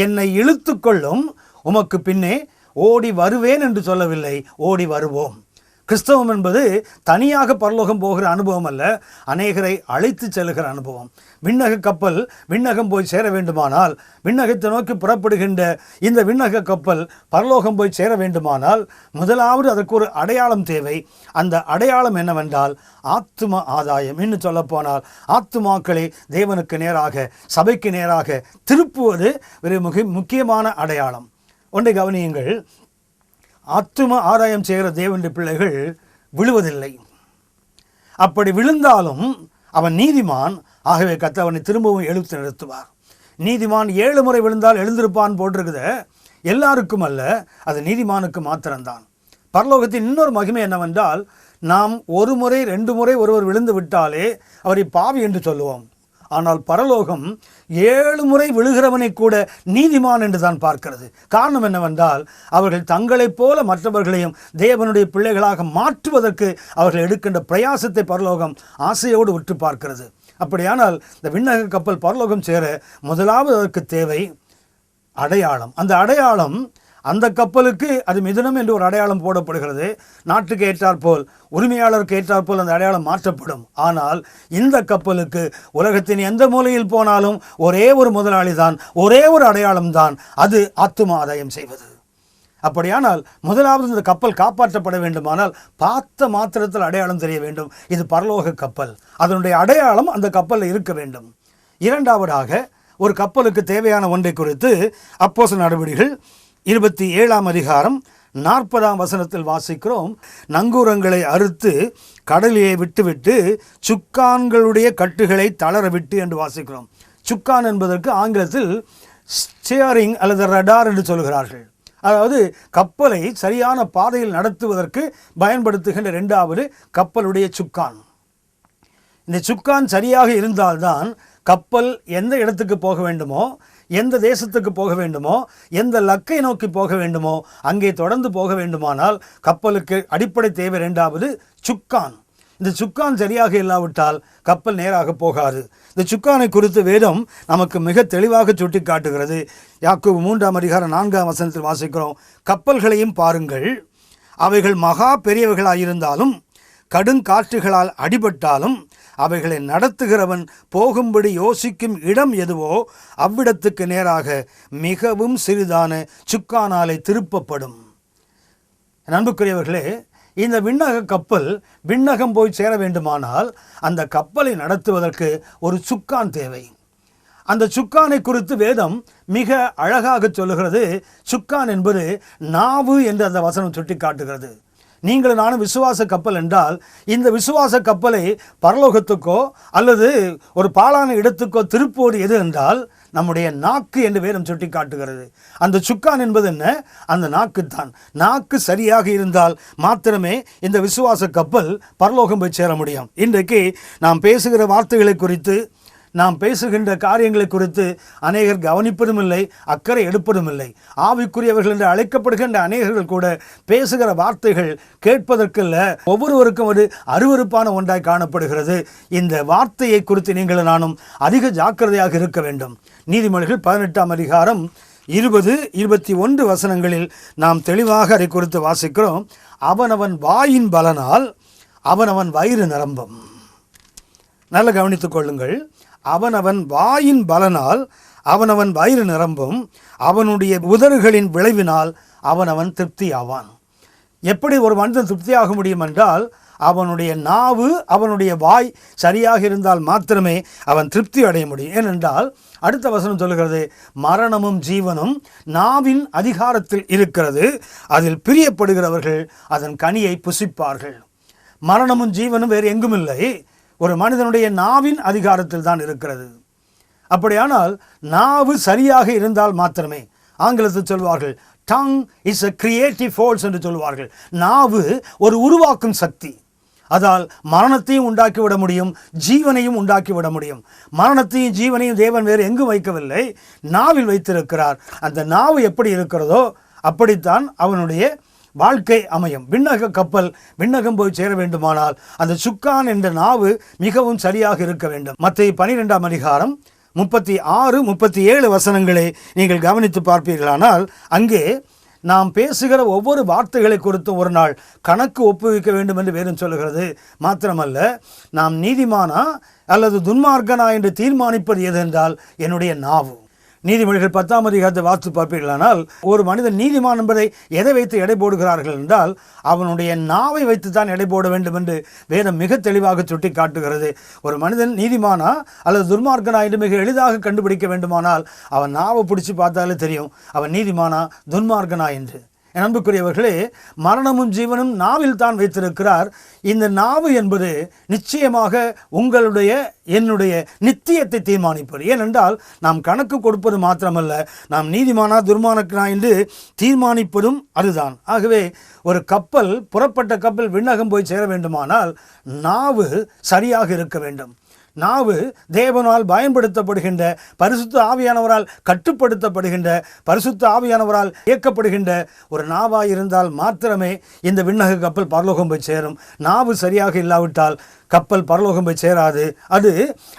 என்னை இழுத்து கொள்ளும் உமக்கு பின்னே ஓடி வருவேன் என்று சொல்லவில்லை, ஓடி வருவோம். கிறிஸ்தவம் என்பது தனியாக பரலோகம் போகிற அனுபவம் அல்ல, அநேகரை அழைத்து செல்கிற அனுபவம். விண்ணக கப்பல் விண்ணகம் போய் சேர வேண்டுமானால், விண்ணகத்தை நோக்கி புறப்படுகின்ற இந்த விண்ணக கப்பல் பரலோகம் போய் சேர வேண்டுமானால் முதலாவது அதற்கு ஒரு அடையாளம் தேவை. அந்த அடையாளம் என்னவென்றால் ஆத்தும ஆதாயம். இன்னும் சொல்லப்போனால் ஆத்துமாக்களை தேவனுக்கு நேராக, சபைக்கு நேராக திருப்புவது ஒரு முக்கியமான அடையாளம். ஒன்றை கவனியுங்கள், ஆத்தும ஆதாயம் செய்கிற தேவனுடைய பிள்ளைகள் விழுவதில்லை. அப்படி விழுந்தாலும் அவன் நீதிமான், ஆகவே கர்த்தர் அவனை திரும்பவும் எழுத்து நிறுத்துவார். நீதிமான் 7 முறை விழுந்தால் எழுந்திருப்பான் போட்டிருக்குது. எல்லாருக்கும் அல்ல, அது நீதிமானுக்கு மாத்திரம்தான். பரலோகத்தின் இன்னொரு மகிமை என்னவென்றால், நாம் 1 முறை 2 முறை ஒருவர் விழுந்து விட்டாலே அவரை பாவி என்று சொல்லுவோம். ஆனால் பரலோகம் 7 முறை விழுகிறவனை கூட நீதிமான் என்று தான் பார்க்கிறது. காரணம் என்னவென்றால் அவர்கள் தங்களைப் போல மற்றவர்களையும் தேவனுடைய பிள்ளைகளாக மாற்றுவதற்கு அவர்கள் எடுக்கின்ற பிரயாசத்தை பரலோகம் ஆசையோடு உற்று பார்க்கிறது. அப்படியானால் இந்த விண்ணக கப்பல் பரலோகம் சேர முதலாவது அதற்கு தேவை அடையாளம். அந்த அடையாளம் அந்த கப்பலுக்கு அது மிதுனம் என்று ஒரு அடையாளம் போடப்படுகிறது. நாட்டுக்கு ஏற்றாற்போல், உரிமையாளருக்கு ஏற்றாற்போல் அந்த அடையாளம் மாற்றப்படும். ஆனால் இந்த கப்பலுக்கு உலகத்தின் எந்த மூலையில் போனாலும் ஒரே ஒரு முதலாளி தான், ஒரே ஒரு அடையாளம் தான், அது ஆத்தும ஆதாயம் செய்வது. அப்படியானால் முதலாவது இந்த கப்பல் காப்பாற்றப்பட வேண்டுமானால் பார்த்த மாத்திரத்தில் அடையாளம் தெரிய வேண்டும். இது பரலோக கப்பல், அதனுடைய அடையாளம் அந்த கப்பலில் இருக்க வேண்டும். இரண்டாவதாக ஒரு கப்பலுக்கு தேவையான ஒன்றை குறித்து அப்போஸ்தலர் நடவடிக்கைகள் 27ஆம் அதிகாரம் 40ஆம் வசனத்தில் வாசிக்கிறோம். நங்கூரங்களை அறுத்து கடலிலே விட்டுவிட்டு சுக்கான்களுடைய கட்டுகளை தளர விட்டு என்று வாசிக்கிறோம். சுக்கான் என்பதற்கு ஆங்கிலத்தில் ஸ்டியரிங் அல்லது ரடார் என்று சொல்கிறார்கள். அதாவது கப்பலை சரியான பாதையில் நடத்துவதற்கு பயன்படுத்துகின்ற 2வது கப்பலுடைய சுக்கான். இந்த சுக்கான் சரியாக இருந்தால்தான் கப்பல் எந்த இடத்துக்கு போக வேண்டுமோ, எந்த தேசத்துக்கு போக வேண்டுமோ, எந்த லக்கை நோக்கி போக வேண்டுமோ அங்கே தொடர்ந்து போக வேண்டுமானால் கப்பலுக்கு அடிப்படை தேவை 2வது சுக்கான். இந்த சுக்கான் சரியாக இல்லாவிட்டால் கப்பல் நேராக போகாது. இந்த சுக்கானை குறித்து வேதம் நமக்கு மிக தெளிவாக சுட்டி காட்டுகிறது. யாக்கோபு 3ஆம் அதிகாரம் 4ஆம் வசனத்தில் வாசிக்கிறோம், கப்பல்களையும் பாருங்கள், அவைகள் மகா பெரியவைகளாயிருந்தாலும் கடுங்காற்றுகளால் அடிபட்டாலும் அவைகளை நடத்துகிறவன் போகும்படி யோசிக்கும் இடம் எதுவோ அவ்விடத்துக்கு நேராக மிகவும் சிறிதான சுக்கானாலே திருப்பப்படும். அன்புக்குரியவர்களே, இந்த விண்ணக கப்பல் விண்ணகம் போய் சேர வேண்டுமானால் அந்த கப்பலை நடத்துவதற்கு ஒரு சுக்கான் தேவை. அந்த சுக்கானை குறித்து வேதம் மிக அழகாக சொல்லுகிறது. சுக்கான் என்பது நாவு என்று அந்த வசனம் சுட்டி காட்டுகிறது. நீங்கள் நானும் விசுவாச கப்பல் என்றால் இந்த விசுவாச கப்பலை பரலோகத்துக்கோ அல்லது ஒரு பாழான இடத்துக்கோ திருப்புவது எது என்றால் நம்முடைய நாக்கு என்று வேதம் சுட்டி காட்டுகிறது. அந்த சுக்கான் என்பது என்ன? அந்த நாக்குத்தான். நாக்கு சரியாக இருந்தால் மாத்திரமே இந்த விசுவாச கப்பல் பரலோகம் போய் சேர முடியும். இன்றைக்கு நாம் பேசுகிற வார்த்தைகளை குறித்து, நாம் பேசுகின்ற காரியங்களை குறித்து அநேகர் கவனிப்பதும் இல்லை, அக்கறை எடுப்பதும் இல்லை. ஆவிக்குரியவர்கள் என்று அழைக்கப்படுகின்ற அநேகர்கள் கூட பேசுகிற வார்த்தைகள் கேட்பதற்கல்ல, ஒவ்வொருவருக்கும் ஒரு அருவருப்பான ஒன்றாய் காணப்படுகிறது. இந்த வார்த்தையை குறித்து நீங்கள் நானும் அதிக ஜாக்கிரதையாக இருக்க வேண்டும். நீதிமொழிகள் 18ஆம் அதிகாரம் 20-21 வசனங்களில் நாம் தெளிவாக அதை குறித்து வாசிக்கிறோம். அவனவன் வாயின் பலனால் அவனவன் வயிறு நிரம்பும். நல்ல கவனித்துக் கொள்ளுங்கள். அவனவன் வாயின் பலனால் அவனவன் வயிறு நிரம்பும், அவனுடைய உதடுகளின் விளைவினால் அவனவன் திருப்தி ஆவான். எப்படி ஒரு மனிதன் திருப்தியாக முடியும் என்றால் அவனுடைய நாவு, அவனுடைய வாய் சரியாக இருந்தால் மாத்திரமே அவன் திருப்தி அடைய முடியும். ஏனென்றால் அடுத்த வசனம் சொல்லுகிறது, மரணமும் ஜீவனும் நாவின் அதிகாரத்தில் இருக்கிறது, அதில் பிரியப்படுகிறவர்கள் அதன் கனியை புசிப்பார்கள். மரணமும் ஜீவனும் வேறு எங்கும் இல்லை, ஒரு மனிதனுடைய நாவின் அதிகாரத்தில் தான் இருக்கிறது. அப்படியானால் நாவு சரியாக இருந்தால் மாத்திரமே, ஆங்கிலத்தில் சொல்வார்கள் tongue is a creative force என்று சொல்வார்கள். நாவு ஒரு உருவாக்கும் சக்தி. அதால் மரணத்தையும் உண்டாக்கிவிட முடியும், ஜீவனையும் உண்டாக்கிவிட முடியும். மரணத்தையும் ஜீவனையும் தேவன் வேறு எங்கும் வைக்கவில்லை, நாவில் வைத்திருக்கிறார். அந்த நாவு எப்படி இருக்கிறதோ அப்படித்தான் அவனுடைய வாழ்க்கை அமையும். விண்ணக கப்பல் விண்ணகம் போய் சேர வேண்டுமானால் அந்த சுக்கான் என்ற நாவு மிகவும் சரியாக இருக்க வேண்டும். மத்தேயு 12ஆம் அதிகாரம் 36-37 வசனங்களை நீங்கள் கவனித்து பார்ப்பீர்களானால் அங்கே நாம் பேசுகிற ஒவ்வொரு வார்த்தைகளை குறித்து ஒரு நாள் கணக்கு ஒப்புவிக்க வேண்டும் என்று வேதம் சொல்லுகிறது. மாத்திரமல்ல, நாம் நீதிமானா அல்லது துன்மார்க்கனா என்று தீர்மானிப்பது எது என்றால் என்னுடைய நாவு. நீதிமொழிகள் 10ஆம் அதிகாரத்தை வாசித்து பார்ப்பீர்களானால் ஒரு மனிதன் நீதிமான் என்பதை எதை வைத்து எடை போடுகிறார்கள் என்றால் அவனுடைய நாவை வைத்து தான் எடை போட வேண்டும் என்று வேதம் மிக தெளிவாக சுட்டி காட்டுகிறது. ஒரு மனிதன் நீதிமானா அல்லது துன்மார்க்கனா என்று மிக எளிதாக கண்டுபிடிக்க வேண்டுமானால் அவன் நாவை பிடிச்சி பார்த்தாலே தெரியும் அவன் நீதிமானா துன்மார்க்கனா என்று. என் அன்புக்குரியவர்களே, மரணமும் ஜீவனும் நாவில் தான் வைத்திருக்கிறார். இந்த நாவு என்பது நிச்சயமாக உங்களுடைய என்னுடைய நித்தியத்தை தீர்மானிப்பது. ஏனென்றால் நாம் கணக்கு கொடுப்பது மாத்திரமல்ல, நாம் நீதிமானா துர்மார்க்கனா என்று தீர்மானிப்பதும் அதுதான். ஆகவே ஒரு கப்பல், புறப்பட்ட கப்பல் விண்ணகம் போய் சேர வேண்டுமானால் நாவு சரியாக இருக்க வேண்டும். நாவு தேவனால் பயன்படுத்தப்படுகின்ற, பரிசுத்த ஆவியானவரால் கட்டுப்படுத்தப்படுகின்ற, பரிசுத்த ஆவியானவரால் இயக்கப்படுகின்ற ஒரு நாவாய் இருந்தால் மாத்திரமே இந்த விண்ணக கப்பல் பரலோகம் போய் சேரும். நாவு சரியாக இல்லாவிட்டால் கப்பல் பரலோகம் போய் சேராது. அது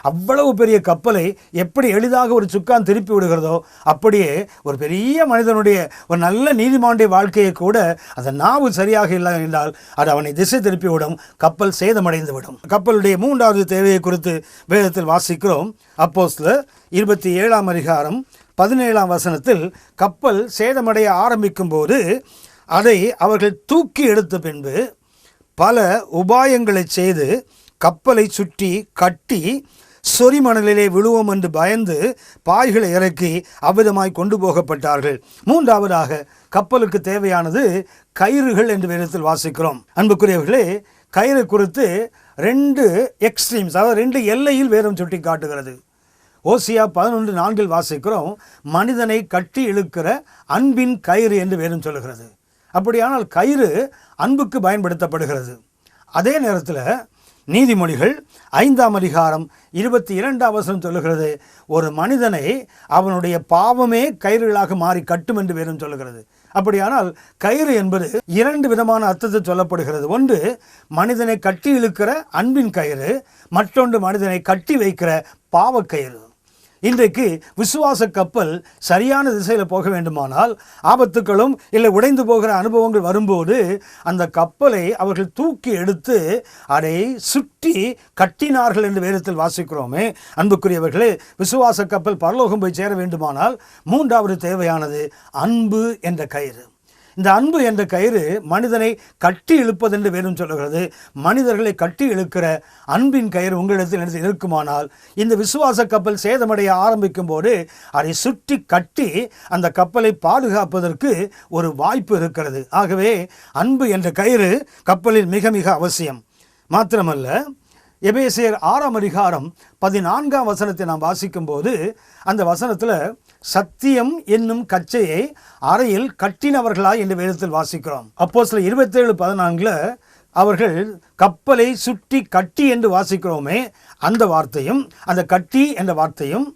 அவ்வளவு பெரிய கப்பலை எப்படி எளிதாக ஒரு சுக்கான் திருப்பி விடுகிறதோ அப்படியே ஒரு பெரிய மனிதனுடைய, ஒரு நல்ல நீதிமானுடைய வாழ்க்கையை கூட அந்த நாவு சரியாக இல்லை என்றால் அது அவனை திசை திருப்பிவிடும், கப்பல் சேதமடைந்து விடும். கப்பலுடைய 3வது தேவையை குறித்து வேதத்தில் வாசிக்கிறோம். அப்போஸ்தலர் 27ஆம் அதிகாரம் 17ஆம் வசனத்தில் கப்பல் சேதமடைய ஆரம்பிக்கும் போது அதை அவர்கள் தூக்கி எடுத்த பின்பு பல உபாயங்களை செய்து கப்பலை சுற்றி கட்டி சொரிமணலிலே விழுவோம் என்று பயந்து பாய்களை இறக்கி அவ்விதமாய் கொண்டு போகப்பட்டார்கள். 3வதாக கப்பலுக்கு தேவையானது கயிறுகள் என்று வேதத்தில் வாசிக்கிறோம். அன்புக்குரியவர்களே, கயிறு குறித்து 2 எக்ஸ்ட்ரீம்ஸ், அதாவது 2 எல்லையில் வேதம் சுட்டி காட்டுகிறது. ஓசியா 11:4 வாசிக்கிறோம், மனிதனை கட்டி இழுக்கிற அன்பின் கயிறு என்று வேதம் சொல்லுகிறது. அப்படியானால் கயிறு அன்புக்கு பயன்படுத்தப்படுகிறது. அதே நேரத்தில் நீதிமொழிகள் 5ஆம் அதிகாரம் 22ஆம் வசனம் சொல்லுகிறது, ஒரு மனிதனை அவனுடைய பாவமே கயிறுகளாக மாறி கட்டும் என்று வேதம் சொல்லுகிறது. அப்படியானால் கயிறு என்பது 2 விதமான அர்த்தத்தில் சொல்லப்படுகிறது. ஒன்று மனிதனை கட்டி இழுக்கிற அன்பின் கயிறு, மற்றொன்று மனிதனை கட்டி வைக்கிற பாவக்கயிறு. இன்றைக்கு விசுவாச கப்பல் சரியான திசையில் போக வேண்டுமானால் ஆபத்துக்களும் இல்லை உடைந்து போகிற அனுபவங்கள் வரும்போது அந்த கப்பலை அவர்கள் தூக்கி எடுத்து அதை சுற்றி கட்டினார்கள் என்று வேதத்தில் வாசிக்கிறோமே. அன்புக்குரியவர்களே, விசுவாச கப்பல் பரலோகம் போய் சேர வேண்டுமானால் மூன்றாவது தேவையானது அன்பு என்ற கயிறு. இந்த அன்பு என்ற கயிறு மனிதனை கட்டி இழுப்பது என்று வேறும் சொல்லுகிறது. மனிதர்களை கட்டி இழுக்கிற அன்பின் கயிறு உங்களிடத்தில் இருக்குமானால் இந்த விசுவாச கப்பல் சேதமடைய ஆரம்பிக்கும் போது அதை சுற்றி கட்டி அந்த கப்பலை பாதுகாப்பதற்கு ஒரு வாய்ப்பு இருக்கிறது. ஆகவே அன்பு என்ற கயிறு கப்பலில் மிக மிக அவசியம். மாத்திரமல்ல, எபேசியர் 6ஆம் அதிகாரம் 14ஆம் வசனத்தை நாம் வாசிக்கும் போது அந்த வசனத்தில் சத்தியம் என்னும் கச்சையை அறையில் கட்டினவர்களாய் என்று வேதத்தில் வாசிக்கிறோம். அப்போஸ்தலர் 27:14 அவர்கள் கப்பலை சுற்றி கட்டி என்று வாசிக்கிறோமே, அந்த வார்த்தையும் அந்த கட்டி என்ற வார்த்தையும்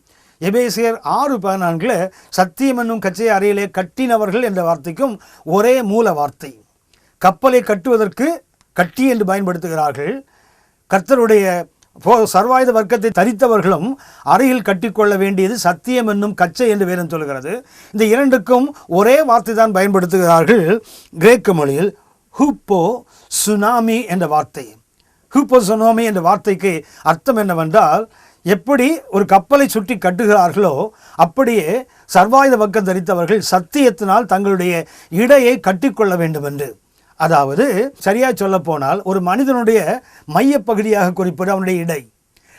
எபேசியர் 6:14 சத்தியம் என்னும் கச்சையை அறையிலே கட்டினவர்கள் என்ற வார்த்தைக்கும் ஒரே மூல வார்த்தை. கப்பலை கட்டுவதற்கு கட்டி என்று பயன்படுத்துகிறார்கள். கர்த்தருடைய சர்வாயுத வர்க்கத்தை தரித்தவர்களும் அறையில் கட்டிக்கொள்ள வேண்டியது சத்தியம் என்னும் கச்சை என்று வேதம் சொல்கிறது. இந்த இரண்டுக்கும் ஒரே வார்த்தை தான் பயன்படுத்துகிறார்கள். கிரேக்க மொழியில் ஹூப்போ சுனாமி என்ற வார்த்தை. ஹூப்போ சுனாமி என்ற வார்த்தைக்கு அர்த்தம் என்னவென்றால், எப்படி ஒரு கப்பலை சுற்றி கட்டுகிறார்களோ அப்படியே சர்வாயுத வர்க்கம் தரித்தவர்கள் சத்தியத்தினால் தங்களுடைய இடையை கட்டிக்கொள்ள வேண்டும் என்று. அதாவது சரியாக சொல்ல போனால் ஒரு மனிதனுடைய மையப்பகுதியாக குறிப்பிட அவனுடைய இடை.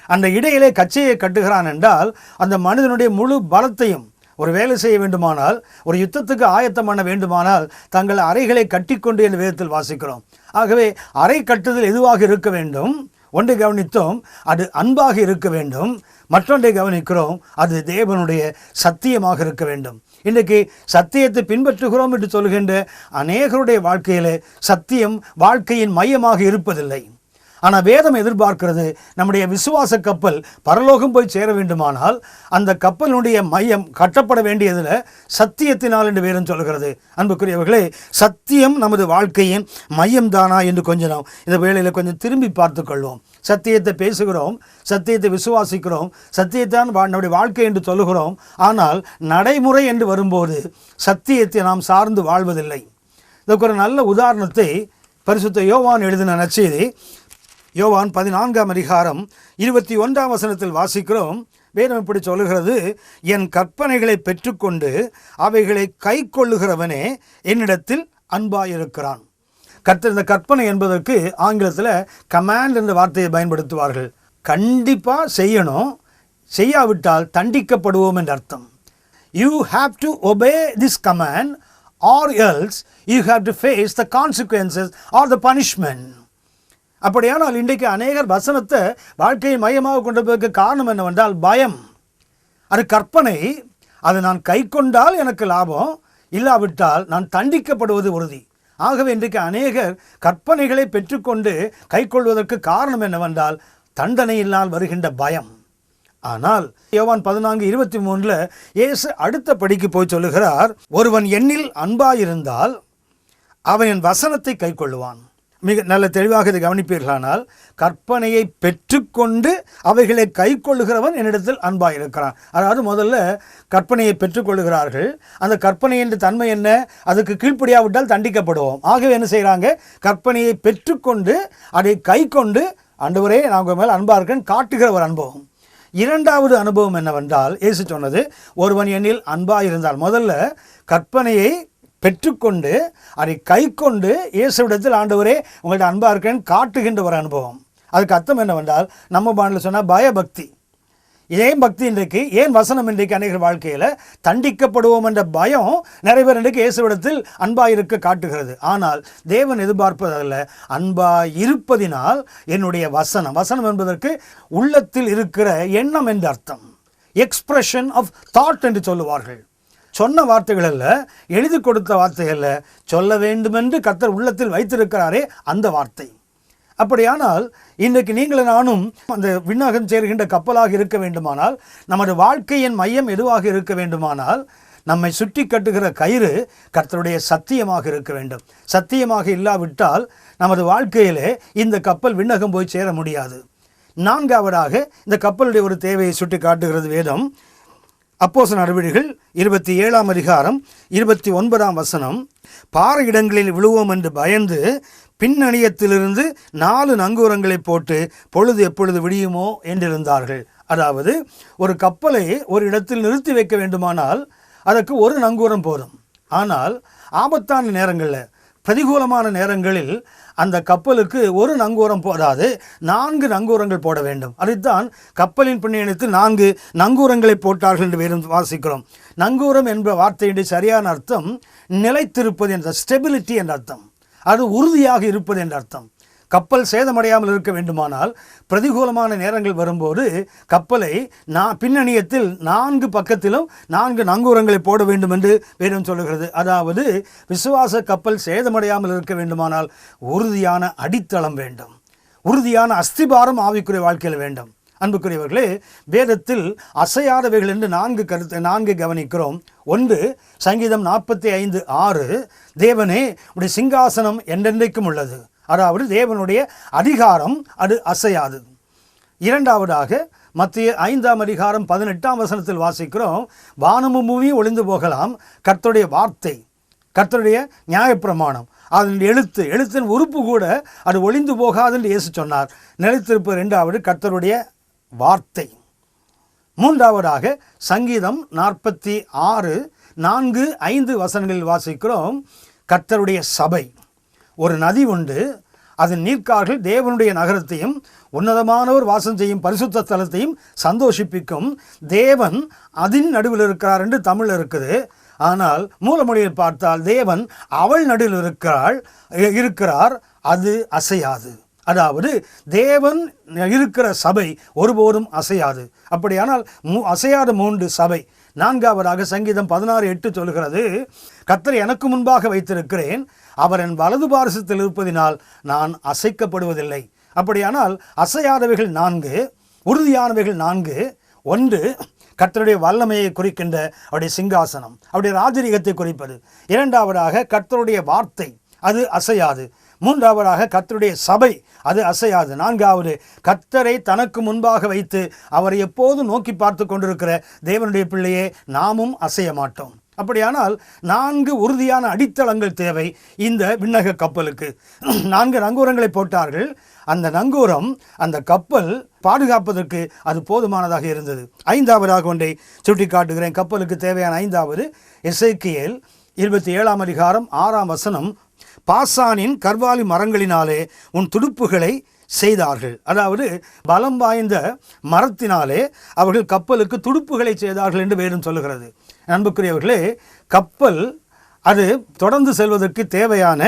அந்த இடையிலே கச்சையை கட்டுகிறான் என்றால் அந்த மனிதனுடைய முழு பலத்தையும் ஒரு வேலை செய்ய வேண்டுமானால், ஒரு யுத்தத்துக்கு ஆயத்தம் பண்ண வேண்டுமானால் தங்கள் அறைகளை கட்டிக்கொண்டு என்ற வேதத்தில் வாசிக்கிறோம். ஆகவே அறை கட்டுதல் எதுவாக இருக்க வேண்டும்? ஒன்றை கவனித்தோம், அது அன்பாக இருக்க வேண்டும். மற்றொன்றை கவனிக்கிறோம், அது தேவனுடைய சத்தியமாக இருக்க வேண்டும். இன்றைக்கு சத்தியத்தை பின்பற்றுகிறோம் என்று சொல்கின்ற அநேகருடைய வாழ்க்கையிலே சத்தியம் வாழ்க்கையின் மையமாக இருப்பதில்லை. ஆனால் வேதம் எதிர்பார்க்கிறது, நம்முடைய விசுவாச கப்பல் பரலோகம் போய் சேர வேண்டுமானால் அந்த கப்பலுடைய மையம் கட்டப்பட வேண்டியதில் சத்தியத்தினால் என்று வேதம் சொல்கிறது. அன்புக்குரியவர்களே, சத்தியம் நமது வாழ்க்கையின் மையம் தானா என்று கொஞ்சம் நாம் இந்த வேளையில் கொஞ்சம் திரும்பி பார்த்து கொள்வோம். சத்தியத்தை பேசுகிறோம், சத்தியத்தை விசுவாசிக்கிறோம், சத்தியத்தான் நம்முடைய வாழ்க்கை என்று சொல்லுகிறோம். ஆனால் நடைமுறை என்று வரும்போது சத்தியத்தை நாம் சார்ந்து வாழ்வதில்லை. இதுக்கு ஒரு நல்ல உதாரணத்தை பரிசுத்த யோவான் எழுதின நற்செய்தி யோவான் 14ஆம் அதிகாரம் 21ஆம் வசனத்தில் வாசிக்கிறோம். வேதம் இப்படி சொல்லுகிறது, என் கற்பனைகளை பெற்றுக்கொண்டு அவைகளை கை கொள்ளுகிறவனே என்னிடத்தில் அன்பாயிருக்கிறான். இந்த கற்பனை என்பதற்கு ஆங்கிலத்தில் கமாண்ட் என்ற வார்த்தையை பயன்படுத்துவார்கள். கண்டிப்பாக செய்யணும், செய்யாவிட்டால் தண்டிக்கப்படுவோம் என்ற அர்த்தம். You have to obey this command or else you have to face the consequences or the punishment. அப்படியானால் இன்றைக்கு அநேகர் வசனத்தை வாழ்க்கையை மையமாக கொண்டிருப்பதற்கு காரணம் என்னவென்றால் பயம். அது கற்பனை. அது நான் கை கொண்டால் எனக்கு லாபம், இல்லாவிட்டால் நான் தண்டிக்கப்படுவது உறுதி. ஆகவே இன்றைக்கு அநேகர் கற்பனைகளை பெற்றுக்கொண்டு கை கொள்வதற்கு காரணம் என்னவென்றால் தண்டனையினால் வருகின்ற பயம். ஆனால் யோவான் 14:23 இயேசு அடுத்த படிக்கு போய் சொல்லுகிறார், ஒருவன் என்னில் அன்பாயிருந்தால் அவன் என் வசனத்தை கை கொள்ளுவான். மிக நல்ல தெளிவாக இதை கவனிப்பீர்களானால், கற்பனையை பெற்றுக்கொண்டு அவைகளை கை கொள்ளுகிறவன் என்னிடத்தில் அன்பாக இருக்கிறான். அதாவது முதல்ல கற்பனையை பெற்றுக்கொள்ளுகிறார்கள். அந்த கற்பனை என்ற தன்மை என்ன? அதுக்கு கீழ்ப்படியாவிட்டால் தண்டிக்கப்படுவோம். ஆகவே என்ன செய்கிறாங்க? கற்பனையை பெற்றுக்கொண்டு அதை கை கொண்டு ஆண்டவரே நான் உங்கள் மேல் அன்பாக இருக்கேன் காட்டுகிற ஒரு அனுபவம். இரண்டாவது அனுபவம் என்னவென்றால், இயேசு சொன்னது, ஒருவன் என்னில் அன்பாக இருந்தால். முதல்ல கற்பனையை பெற்றுக்கொண்டு அதை கை கொண்டு இயேசுவிடத்தில் ஆண்டவரே உங்கள்ட்ட அன்பாக இருக்கேன்னு காட்டுகின்ற ஒரு அனுபவம். அதுக்கு அர்த்தம் என்னவென்றால், நம்ம பாடலில் சொன்னால் பயபக்தி. ஏன் பக்தி இன்றைக்கு, ஏன் வசனம் இன்றைக்கு அநேகர் வாழ்க்கையில் தண்டிக்கப்படுவோம் என்ற பயம் நிறைய பேர் இன்றைக்கு இயேசுவிடத்தில் அன்பாக இருக்க காட்டுகிறது. ஆனால் தேவன் எதிர்பார்ப்பதல்ல, அன்பாக இருப்பதினால் என்னுடைய வசனம். வசனம் என்பதற்கு உள்ளத்தில் இருக்கிற எண்ணம் என்று அர்த்தம். எக்ஸ்பிரஷன் ஆஃப் தாட் என்று சொல்லுவார்கள். சொன்ன வார்த்தைகள் அல்ல, எழுதி கொடுத்த வார்த்தைகள் அல்ல, சொல்ல வேண்டுமென்று கர்த்தர் உள்ளத்தில் வைத்திருக்கிறாரே அந்த வார்த்தை. அப்படியானால் இன்றைக்கு நீங்களும் நானும் அந்த விண்ணகம் சேர்கின்ற கப்பலாக இருக்க வேண்டுமானால், நமது வாழ்க்கையின் மையம் எதுவாக இருக்க வேண்டுமானால், நம்மை சுற்றி கட்டுகிற கயிறு கர்த்தருடைய சத்தியமாக இருக்க வேண்டும். சத்தியமாக இல்லாவிட்டால் நமது வாழ்க்கையிலே இந்த கப்பல் விண்ணகம் போய் சேர முடியாது. நான்காவதாக இந்த கப்பலுடைய ஒரு தேவையை சுட்டி காட்டுகிறது வேதம். அப்போஸ்தலர் நடவடிக்கைகள் 27ஆம் அதிகாரம் 29ஆம் வசனம், பாறை இடங்களில் விழுவோம் என்று பயந்து பின்னணியத்திலிருந்து 4 நங்கூரங்களை போட்டு பொழுது எப்பொழுது விடியுமோ என்றிருந்தார்கள். அதாவது ஒரு கப்பலை ஒரு இடத்தில் நிறுத்தி வைக்க வேண்டுமானால் அதற்கு ஒரு நங்கூரம் போதும். ஆனால் ஆபத்தான நேரங்களில், பிரதிகூலமான நேரங்களில் அந்த கப்பலுக்கு ஒரு நங்கூரம் போதாது, 4 நங்கூரங்கள் போட வேண்டும். அதைத்தான் கப்பலின் பின்னணியத்தில் 4 நங்கூரங்களை போட்டார்கள் என்று வேறும் வாசிக்கிறோம். நங்கூரம் என்ற வார்த்தையுடைய சரியான அர்த்தம் நிலைத்திருப்பது என்ற, ஸ்டெபிலிட்டி என்ற அர்த்தம். அது உறுதியாக இருப்பது என்ற அர்த்தம். கப்பல் சேதமடையாமல் இருக்க வேண்டுமானால் பிரதிகூலமான நேரங்கள் வரும்போது கப்பலை பின்னணியத்தில் 4 பக்கத்திலும் 4 நங்கூரங்களை போட வேண்டும் என்று வேதம் சொல்லுகிறது. அதாவது விசுவாச கப்பல் சேதமடையாமல் இருக்க வேண்டுமானால் உறுதியான அடித்தளம் வேண்டும், உறுதியான அஸ்திபாரம் ஆவிக்குரிய வாழ்க்கையில் வேண்டும். அன்புக்குரியவர்களே, வேதத்தில் அசையாதவைகள் என்று 4 கவனிக்கிறோம். ஒன்று, சங்கீதம் 45:6, தேவனே உடைய சிங்காசனம் என்றென்றைக்கும் உள்ளது. அதாவது தேவனுடைய அதிகாரம் அது அசையாது. இரண்டாவதாக மத்திய 5ஆம் அதிகாரம் 18ஆம் வசனத்தில் வாசிக்கிறோம், வானமும் பூமியும் ஒளிந்து போகலாம், கர்த்தருடைய வார்த்தை, கர்த்தருடைய நியாயப்பிரமாணம், அதன் எழுத்தின் உறுப்பு கூட அது ஒளிந்து போகாது என்று இயேசு சொன்னார். நிலைத்திருப்பது 2வது கர்த்தருடைய வார்த்தை. மூன்றாவதாக சங்கீதம் 46:4-5 வசனங்களில் வாசிக்கிறோம், கர்த்தருடைய சபை. ஒரு நதி உண்டு, அதன் நீர்க்கால்கள் தேவனுடைய நகரத்தையும் உன்னதமானவர் வாசம் செய்யும் பரிசுத்த ஸ்தலத்தையும் சந்தோஷிப்பிக்கும். தேவன் அதன் நடுவில் இருக்கிறார் என்று தமிழ் இருக்குது. ஆனால் மூலமொழியில் பார்த்தால் தேவன் அவள் நடுவில் இருக்கிறார், அது அசையாது. அதாவது தேவன் இருக்கிற சபை ஒருபோதும் அசையாது. அப்படியானால் அசையாத 3 சபை. 4வதாக சங்கீதம் 16:8 சொல்கிறது, கர்த்தரை எனக்கு முன்பாக வைத்திருக்கிறேன், அவர் என் வலது பாரசத்தில் இருப்பதினால் நான் அசைக்கப்படுவதில்லை. அப்படியானால் அசையாதவைகள் 4, உறுதியானவைகள் 4. ஒன்று, கர்த்தருடைய வல்லமையை குறிக்கின்ற அவருடைய சிங்காசனம், அவருடைய ராஜரீகத்தை குறிப்பது. இரண்டாவதாக கர்த்தருடைய வார்த்தை, அது அசையாது. மூன்றாவதாக கர்த்தருடைய சபை, அது அசையாது. 4வது, கர்த்தரை தனக்கு முன்பாக வைத்து அவரை எப்போதும் நோக்கி பார்த்து கொண்டிருக்கிற தேவனுடைய பிள்ளையே நாமும் அசைய மாட்டோம். அப்படியானால் 4 உறுதியான அடித்தளங்கள் தேவை இந்த விண்ணக கப்பலுக்கு. 4 நங்கூரங்களை போட்டார்கள். அந்த நங்கூரம் அந்த கப்பல் பாதுகாப்பதற்கு அது போதுமானதாக இருந்தது. 5வதாக ஒன்றை சுட்டி காட்டுகிறேன். கப்பலுக்கு தேவையான 5வது, எசேக்கியேல் 27ஆம் அதிகாரம் 6ஆம் வசனம், பாசானின் கர்வாலி மரங்களினாலே உன் துடுப்புகளை செய்தார்கள். அதாவது பலம் வாய்ந்த மரத்தினாலே அவர்கள் கப்பலுக்கு துடுப்புகளை செய்தார்கள் என்று வேதம் சொல்லுகிறது. அன்புக்குரியவர்களே, கப்பல் அது தொடர்ந்து செல்வதற்கு தேவையான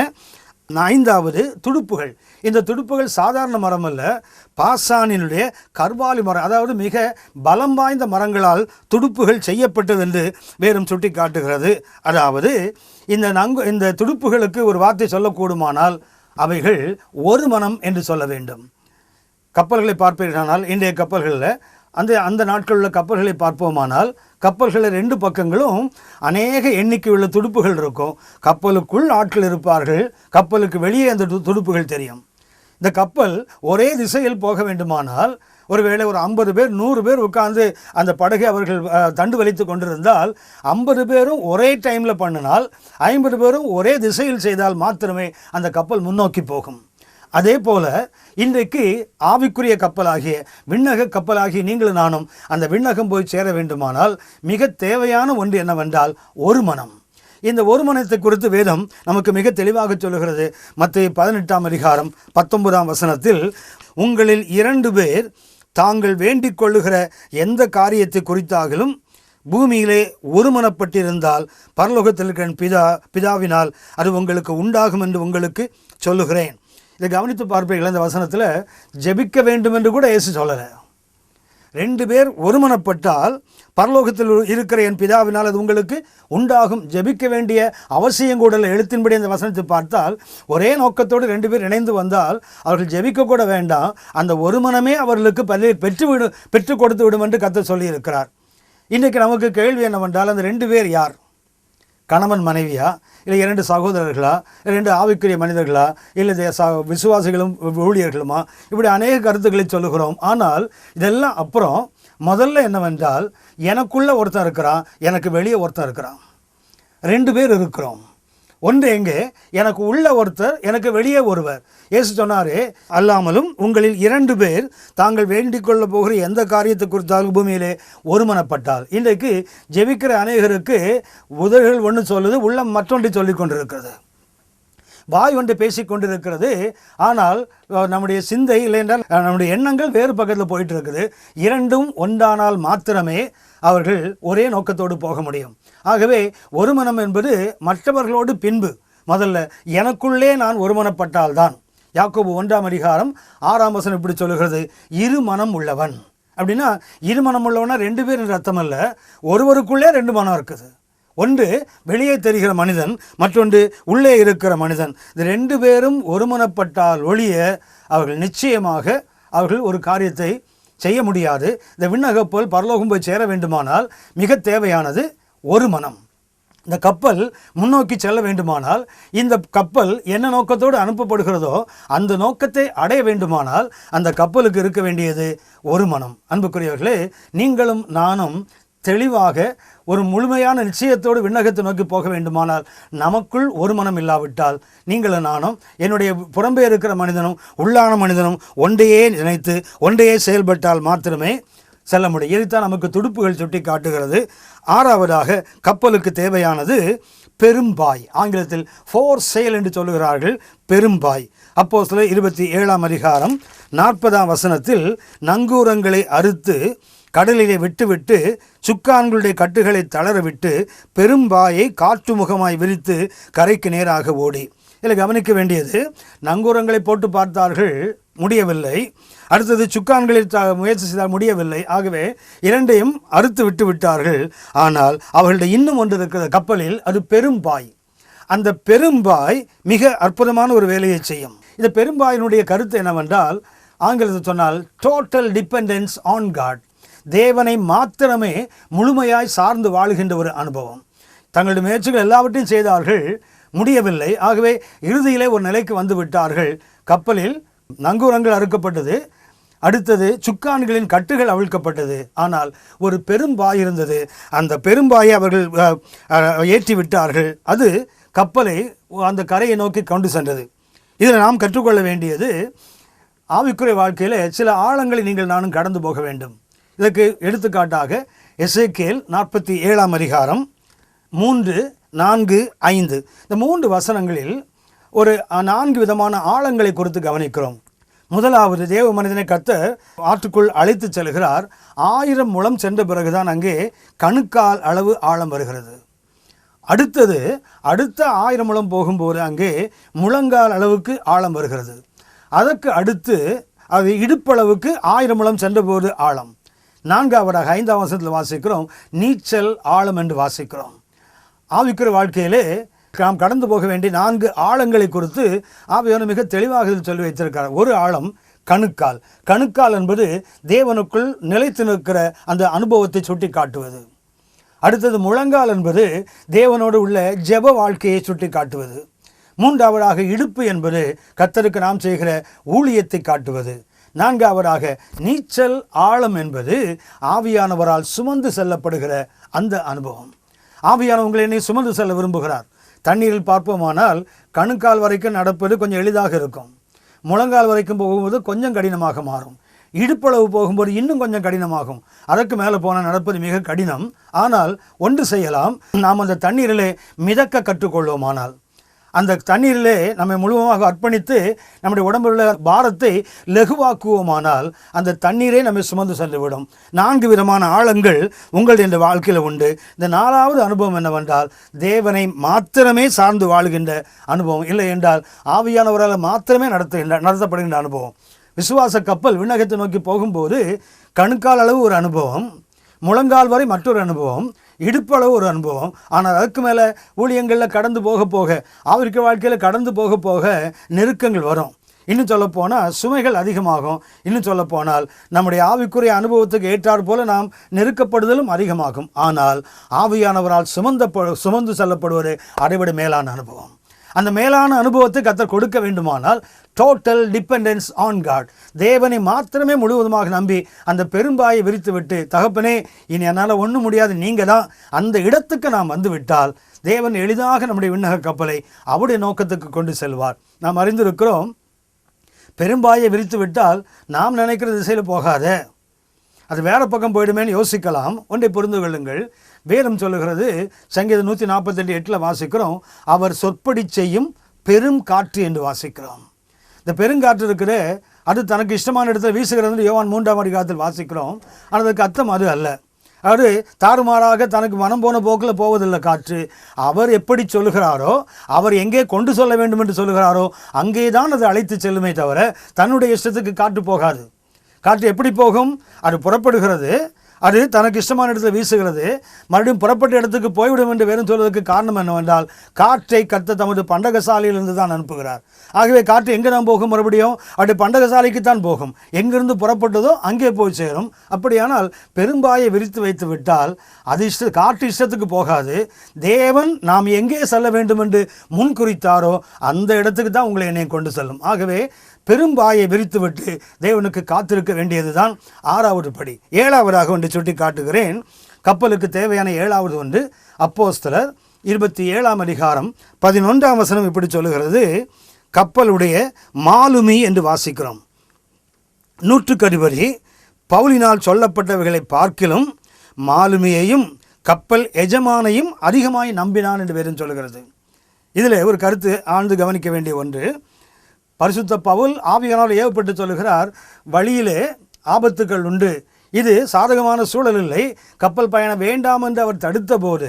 5வது துடுப்புகள். இந்த துடுப்புகள் சாதாரண மரம் அல்ல, பாசானினுடைய கர்வாலி மரம், அதாவது மிக பலம் வாய்ந்த மரங்களால் துடுப்புகள் செய்யப்பட்டது என்று வேதம் சுட்டி காட்டுகிறது. அதாவது இந்த துடுப்புகளுக்கு ஒரு வார்த்தை சொல்லக்கூடுமானால் அவைகள் ஒரு மனம் என்று சொல்ல வேண்டும். கப்பல்களை பார்ப்பீர்களானால் இன்றைய கப்பல்களில் அந்த நாட்களில் உள்ள கப்பல்களை பார்ப்போமானால் கப்பல்களில் 2 பக்கங்களும் அநேக எண்ணிக்கையுள்ள துடுப்புகள் இருக்கும். கப்பலுக்குள் ஆட்கள் இருப்பார்கள், கப்பலுக்கு வெளியே அந்த துடுப்புகள் தெரியும். இந்த கப்பல் ஒரே திசையில் போக வேண்டுமானால் ஒருவேளை ஒரு 50 பேர் 100 பேர் உட்கார்ந்து அந்த படகை அவர்கள் தண்டு வலித்து கொண்டிருந்தால் 50 பேரும் ஒரே டைமில் பண்ணினால் 50 பேரும் ஒரே திசையில் செய்தால் மாத்திரமே அந்த கப்பல் முன்னோக்கி போகும். அதே போல இன்றைக்கு ஆவிக்குரிய கப்பலாகிய விண்ணக கப்பலாகிய நீங்களும் நானும் அந்த விண்ணகம் போய் சேர வேண்டுமானால் மிக தேவையான ஒன்று என்னவென்றால் ஒரு மனம். இந்த ஒரு மனத்தை குறித்து வேதம் நமக்கு மிக தெளிவாக சொல்லுகிறது. மத்தேயு 18ஆம் அதிகாரம் 19ஆம் வசனத்தில், உங்களில் 2 பேர் தாங்கள் வேண்டிக் கொள்ளுகிற எந்த காரியத்தை குறித்தாகிலும் பூமியிலே ஒருமனப்பட்டிருந்தால் பரலோகத்தில் இருக்கிற பிதாவினால் அது உங்களுக்கு உண்டாகும் என்று உங்களுக்கு சொல்லுகிறேன். இதை கவனித்து பார்ப்பீர்கள். இந்த வசனத்தில் ஜெபிக்க வேண்டும் என்று கூட இயேசு சொல்லலை. 2 பேர் ஒருமனப்பட்டால் பரலோகத்தில் இருக்கிற என் பிதாவினால் அது உங்களுக்கு உண்டாகும். ஜெபிக்க வேண்டிய அவசியம் கூட எழுத்தின்படி அந்த வசனத்தை பார்த்தால் ஒரே நோக்கத்தோடு 2 பேர் இணைந்து வந்தால் அவர்கள் ஜெபிக்க கூட வேண்டாம், அந்த ஒரு மனமே அவர்களுக்கு பெற்று கொடுத்து விடும் என்று கர்த்தர் சொல்லியிருக்கிறார். இன்றைக்கு நமக்கு கேள்வி என்னவென்றால், அந்த 2 பேர் யார்? கணவன் மனைவியா, இல்லை 2 சகோதரர்களா, 2 ஆவிக்குரிய மனிதர்களா, இல்லை விசுவாசிகளும் ஊழியர்களுமா? இப்படி அநேக கருத்துக்களை சொல்லுகிறோம். ஆனால் இதெல்லாம் அப்புறம் முதல்ல என்னவென்றால், எனக்குள்ள ஒருத்தன் இருக்கிறான், எனக்கு வெளியே ஒருத்தன் இருக்கிறான். 2 பேர் இருக்கிறோம். ஒன்று எங்கே? எனக்கு உள்ள ஒருத்தர், எனக்கு வெளியே ஒருவர். இயேசு சொன்னாரே, அல்லாமலும் உங்களில் 2 பேர் தாங்கள் வேண்டிக் கொள்ள போகிற எந்த காரியத்தை குறித்தாலும் பூமியிலே ஒருமனப்பட்டால். இன்றைக்கு ஜெபிக்கிற அநேகருக்கு உதடுகள் ஒன்று சொல்லுது, உள்ளம் மற்றொன்று சொல்லி கொண்டிருக்கிறது. வாய் ஒன்று பேசி கொண்டிருக்கிறது, ஆனால் நம்முடைய சிந்தை இல்லைன்றால் நம்முடைய எண்ணங்கள் வேறு பக்கத்தில் போயிட்டு இருக்குது. 2ம் ஒன்றானால் மாத்திரமே அவர்கள் ஒரே நோக்கத்தோடு போக முடியும். ஆகவே ஒருமனம் என்பது மற்றவர்களோடு பின்பு முதல்ல எனக்குள்ளே நான் ஒருமனப்பட்டால்தான். யாக்கோபு 1ஆம் அதிகாரம் 6ஆம் வசனம் இப்படி சொல்லுகிறது, இரு மனம் உள்ளவன். அப்படின்னா இரு மனம் உள்ளவனா 2 பேர் என்ற அர்த்தம் அல்ல, ஒருவருக்குள்ளே 2 மனம் இருக்குது. ஒன்று வெளியே தெரிகிற மனிதன், மற்றொன்று உள்ளே இருக்கிற மனிதன். இந்த 2 பேரும் ஒருமனப்பட்டால் ஒழிய அவர்கள் நிச்சயமாக அவர்கள் ஒரு காரியத்தை செய்ய முடியாது. இந்த விண்ணகப்பல் பரலோகம் போய் சேர வேண்டுமானால் மிக தேவையானது ஒரு மனம். இந்த கப்பல் முன்னோக்கி செல்ல வேண்டுமானால், இந்த கப்பல் என்ன நோக்கத்தோடு அனுப்பப்படுகிறதோ அந்த நோக்கத்தை அடைய வேண்டுமானால் அந்த கப்பலுக்கு இருக்க வேண்டியது ஒரு மனம். அன்புக்குரியவர்களே, நீங்களும் நானும் தெளிவாக ஒரு முழுமையான நிச்சயத்தோடு விண்ணகத்தை நோக்கி போக வேண்டுமானால் நமக்குள் ஒரு மனம் இல்லாவிட்டால் நீங்களும் நானும், என்னுடைய புறம்பே இருக்கிற மனிதனும் உள்ளான மனிதனும் ஒன்றையே நினைத்து ஒன்றையே செயல்பட்டால் மாத்திரமே செல்ல முடியும். இதைத்தான் நமக்கு துடுப்புகள் சுட்டி காட்டுகிறது. 6ஆவதாக கப்பலுக்கு தேவையானது பெரும்பாய். ஆங்கிலத்தில் ஃபோர் செயல் என்று சொல்லுகிறார்கள். பெரும்பாய். அப்போஸ்தலர் 27ஆம் அதிகாரம் 40ஆம் வசனத்தில், நங்கூரங்களை அறுத்து கடலிலே விட்டுவிட்டு சுக்கான்களுடைய கட்டுகளை தளரவிட்டு பெரும்பாயை காற்று முகமாய் விரித்து கரைக்கு நேராக ஓடி. இதில் கவனிக்க வேண்டியது, நங்கூரங்களை போட்டு பார்த்தார்கள், முடியவில்லை. அடுத்தது சுக்கான்களில் முயற்சி செய்தால் முடியவில்லை. ஆகவே 2ஐயும் அறுத்து விட்டு விட்டார்கள். ஆனால் அவர்களுடைய இன்னும் ஒன்று இருக்கிற கப்பலில், அது பெரும்பாய். அந்த பெரும்பாய் மிக அற்புதமான ஒரு வேலையை செய்யும். இந்த பெரும்பாயினுடைய கருத்து என்னவென்றால், ஆங்கிலத்தில் சொன்னால் டோட்டல் டிபெண்டன்ஸ் ஆன் காட். தேவனை மாத்திரமே முழுமையாய் சார்ந்து வாழுகின்ற ஒரு அனுபவம். தங்களுடைய முயற்சிகள் எல்லாவற்றையும் செய்தார்கள், முடியவில்லை. ஆகவே இறுதியிலே ஒரு நிலைக்கு வந்து விட்டார்கள். கப்பலில் நங்கூரங்கள் அறுக்கப்பட்டது, அடுத்தது சுக்கான்களின் கட்டுகள் அவிழ்க்கப்பட்டது. ஆனால் ஒரு பெரும்பாய் இருந்தது. அந்த பெரும்பாயை அவர்கள் ஏற்றி விட்டார்கள். அது கப்பலை அந்த கரையை நோக்கி கொண்டு சென்றது. இதில் நாம் கற்றுக்கொள்ள வேண்டியது, ஆவிக்குரிய வாழ்க்கையில் சில ஆழங்களை நீங்கள் நானும் கடந்து போக வேண்டும். இதற்கு எடுத்துக்காட்டாக எசேக்கியேல் 47ஆம் அதிகாரம் 3, 4, 5 இந்த 3 வசனங்களில் ஒரு 4 விதமான ஆழங்களை குறித்து கவனிக்கிறோம். முதலாவது, தேவ மனிதனை கர்த்தர் ஆற்றுக்குள் அழைத்து செல்கிறார். 1000 முழம் சென்ற பிறகுதான் அங்கே கணுக்கால் அளவு ஆழம் வருகிறது. அடுத்தது, அடுத்த 1000 முழம் போகும்போது அங்கே முழங்கால் அளவுக்கு ஆழம் வருகிறது. அதற்கு அடுத்து அது இடுப்பளவுக்கு 1000 முழம் சென்றபோது ஆழம். 4ஆவதாக 5ஆம் வசனத்தில் வாசிக்கிறோம், நீச்சல் ஆழம் என்று வாசிக்கிறோம். ஆவிக்குரிய வாழ்க்கையிலே நாம் கடந்து போக வேண்டிய 4 ஆழங்களை குறித்து ஆவியானவர் மிக தெளிவாக சொல்லி வைத்திருக்கிறார். ஒரு ஆழம் கணுக்கால். கணுக்கால் என்பது தேவனுக்குள் நிலைத்து நிற்கிற அந்த அனுபவத்தை சுட்டி காட்டுவது. அடுத்தது முழங்கால் என்பது தேவனோடு உள்ள ஜெப வாழ்க்கையை சுட்டி காட்டுவது. 3ஆவதாக இடுப்பு என்பது கர்த்தருக்கு நாம் செய்கிற ஊழியத்தை காட்டுவது. 4ஆவதாக நீச்சல் ஆழம் என்பது ஆவியானவரால் சுமந்து செல்லப்படுகிற அந்த அனுபவம். ஆவியானவர் உங்களை என்னை சுமந்து செல்ல விரும்புகிறார். தண்ணீரில் பார்ப்போமானால் கணுக்கால் வரைக்கும் நடப்பது கொஞ்சம் எளிதாக இருக்கும். முழங்கால் வரைக்கும் போகும்போது கொஞ்சம் கடினமாக மாறும். இடுப்பளவு போகும்போது இன்னும் கொஞ்சம் கடினமாகும். அதற்கு மேலே போனால் நடப்பது மிக கடினம். ஆனால் ஒன்று செய்யலாம், நாம் அந்த தண்ணீரிலே மிதக்க கற்றுக்கொள்வோமானால், அந்த தண்ணீரிலே நம்மை முழுவதுமாக அர்ப்பணித்து நம்முடைய உடம்பில் உள்ள பாரத்தை லகுவாக்குவோமானால் அந்த தண்ணீரே நம்மை சுமந்து சென்றுவிடும். 4 விதமான ஆழங்கள் உங்கள் என்ற வாழ்க்கையில் உண்டு. இந்த 4ஆவது அனுபவம் என்னவென்றால், தேவனை மாத்திரமே சார்ந்து வாழுகின்ற அனுபவம். இல்லை என்றால் ஆவியானவரால் மாத்திரமே நடத்தப்படுகின்ற அனுபவம். விசுவாச கப்பல் விண்ணகத்தை நோக்கி போகும்போது கணுக்கால் அளவு ஒரு அனுபவம், முழங்கால் வரை மற்றொரு அனுபவம், இடுப்பளவு ஒரு அனுபவம். ஆனால் அதுக்கு மேலே ஊழியங்களில் கடந்து போக போக, ஆவிக்குரிய வாழ்க்கையில் கடந்து போக போக நெருக்கங்கள் வரும். இன்னும் சொல்லப்போனால் சுமைகள் அதிகமாகும். இன்னும் சொல்லப்போனால் நம்முடைய ஆவிக்குரிய அனுபவத்துக்கு ஏற்றாற் போல நாம் நெருக்கப்படுதலும் அதிகமாகும். ஆனால் ஆவியானவரால் சுமந்து செல்லப்படுவது அதைவிட மேலான அனுபவம். அந்த மேலான அனுபவத்தை கர்த்தர் கொடுக்க வேண்டுமானால் டோட்டல் டிபெண்டன்ஸ் ஆன் காட், தேவனை மாத்திரமே முழுவதுமாக நம்பி அந்த பெரும்பாயை விரித்து விட்டு, தகப்பனே இனி என்னால் ஒன்றும் முடியாது, நீங்கள் தான், அந்த இடத்துக்கு நாம் வந்து விட்டால் தேவன் எளிதாக நம்முடைய விண்ணக கப்பலை அவருடைய நோக்கத்துக்கு கொண்டு செல்வார். நாம் அறிந்திருக்கிறோம், பெரும்பாயை விரித்து விட்டால் நாம் நினைக்கிற திசையில் போகாத, அது வேறு பக்கம் போயிடுமேன்னு யோசிக்கலாம். ஒன்றை புரிந்து கொள்ளுங்கள், வேதம் சொல்லுகிறது, சங்கீதம் 148:8 வாசிக்கிறோம், அவர் சொற்படி செய்யும் பெரும் காற்று என்று வாசிக்கிறோம். இந்த பெருங்காற்று இருக்கிற அது தனக்கு இஷ்டமான இடத்துல வீசுகிறது யோவான் 3ஆம் அதிகாரத்தில் வாசிக்கிறோம். ஆனால் அதுக்கு அர்த்தம் அது அல்ல. அவர் தாறுமாறாக தனக்கு மனம் போன போக்கில் போவதில்லை காற்று. அவர் எப்படி சொல்லுகிறாரோ, அவர் எங்கே கொண்டு சொல்ல வேண்டும் என்று சொல்லுகிறாரோ அங்கே தான் அது அழைத்து செல்லுமே தவிர தன்னுடைய இஷ்டத்துக்கு காற்று போகாது. காற்று எப்படி போகும்? அது புறப்படுகிறது, அது தனக்கு இஷ்டமான இடத்துல வீசுகிறது, மறுபடியும் புறப்பட்ட இடத்துக்கு போய்விடும் என்று வேறும் சொல்வதற்கு காரணம் என்னவென்றால், காற்றை கர்த்தர் தமது பண்டகசாலையிலிருந்து தான் அனுப்புகிறார். ஆகவே காற்று எங்கே தான் போகும்? மறுபடியும் அப்படி பண்டகசாலைக்கு தான் போகும். எங்கிருந்து புறப்பட்டதோ அங்கே போய் சேரும். அப்படியானால் பெரும்பாயை விரித்து வைத்து விட்டால் அது காற்று இஷ்டத்துக்கு போகாது. தேவன் நாம் எங்கே செல்ல வேண்டும் என்று முன் குறித்தாரோ அந்த இடத்துக்கு தான் உங்களை என்னை கொண்டு செல்லும். ஆகவே பெரும்பாயை விரித்துவிட்டு தேவனுக்கு காத்திருக்க வேண்டியது தான் 6வது படி. 7வதாக ஒன்று சுட்டி காட்டுகிறேன். கப்பலுக்கு தேவையான 7வது ஒன்று அப்போஸ்தலர் 27ஆம் அதிகாரம் 11ஆம் வசனம் இப்படி சொல்லுகிறது, கப்பலுடைய மாலுமி என்று வாசிக்கிறோம். நூற்றுக்கதிபதி பவுலினால் சொல்லப்பட்டவைகளை பார்க்கிலும் மாலுமியையும் கப்பல் எஜமானையும் அதிகமாய் நம்பினான் என்று வேறும் சொல்லுகிறது. இதில் ஒரு கருத்து ஆழ்ந்து கவனிக்க வேண்டிய ஒன்று, பரிசுத்த பவுல் ஆவியானவரால் ஏவப்பட்டு சொல்லுகிறார், வழியிலே ஆபத்துக்கள் உண்டு, இது சாதகமான சூழல் இல்லை, கப்பல் பயணம் வேண்டாம் என்று அவர் தடுத்த போது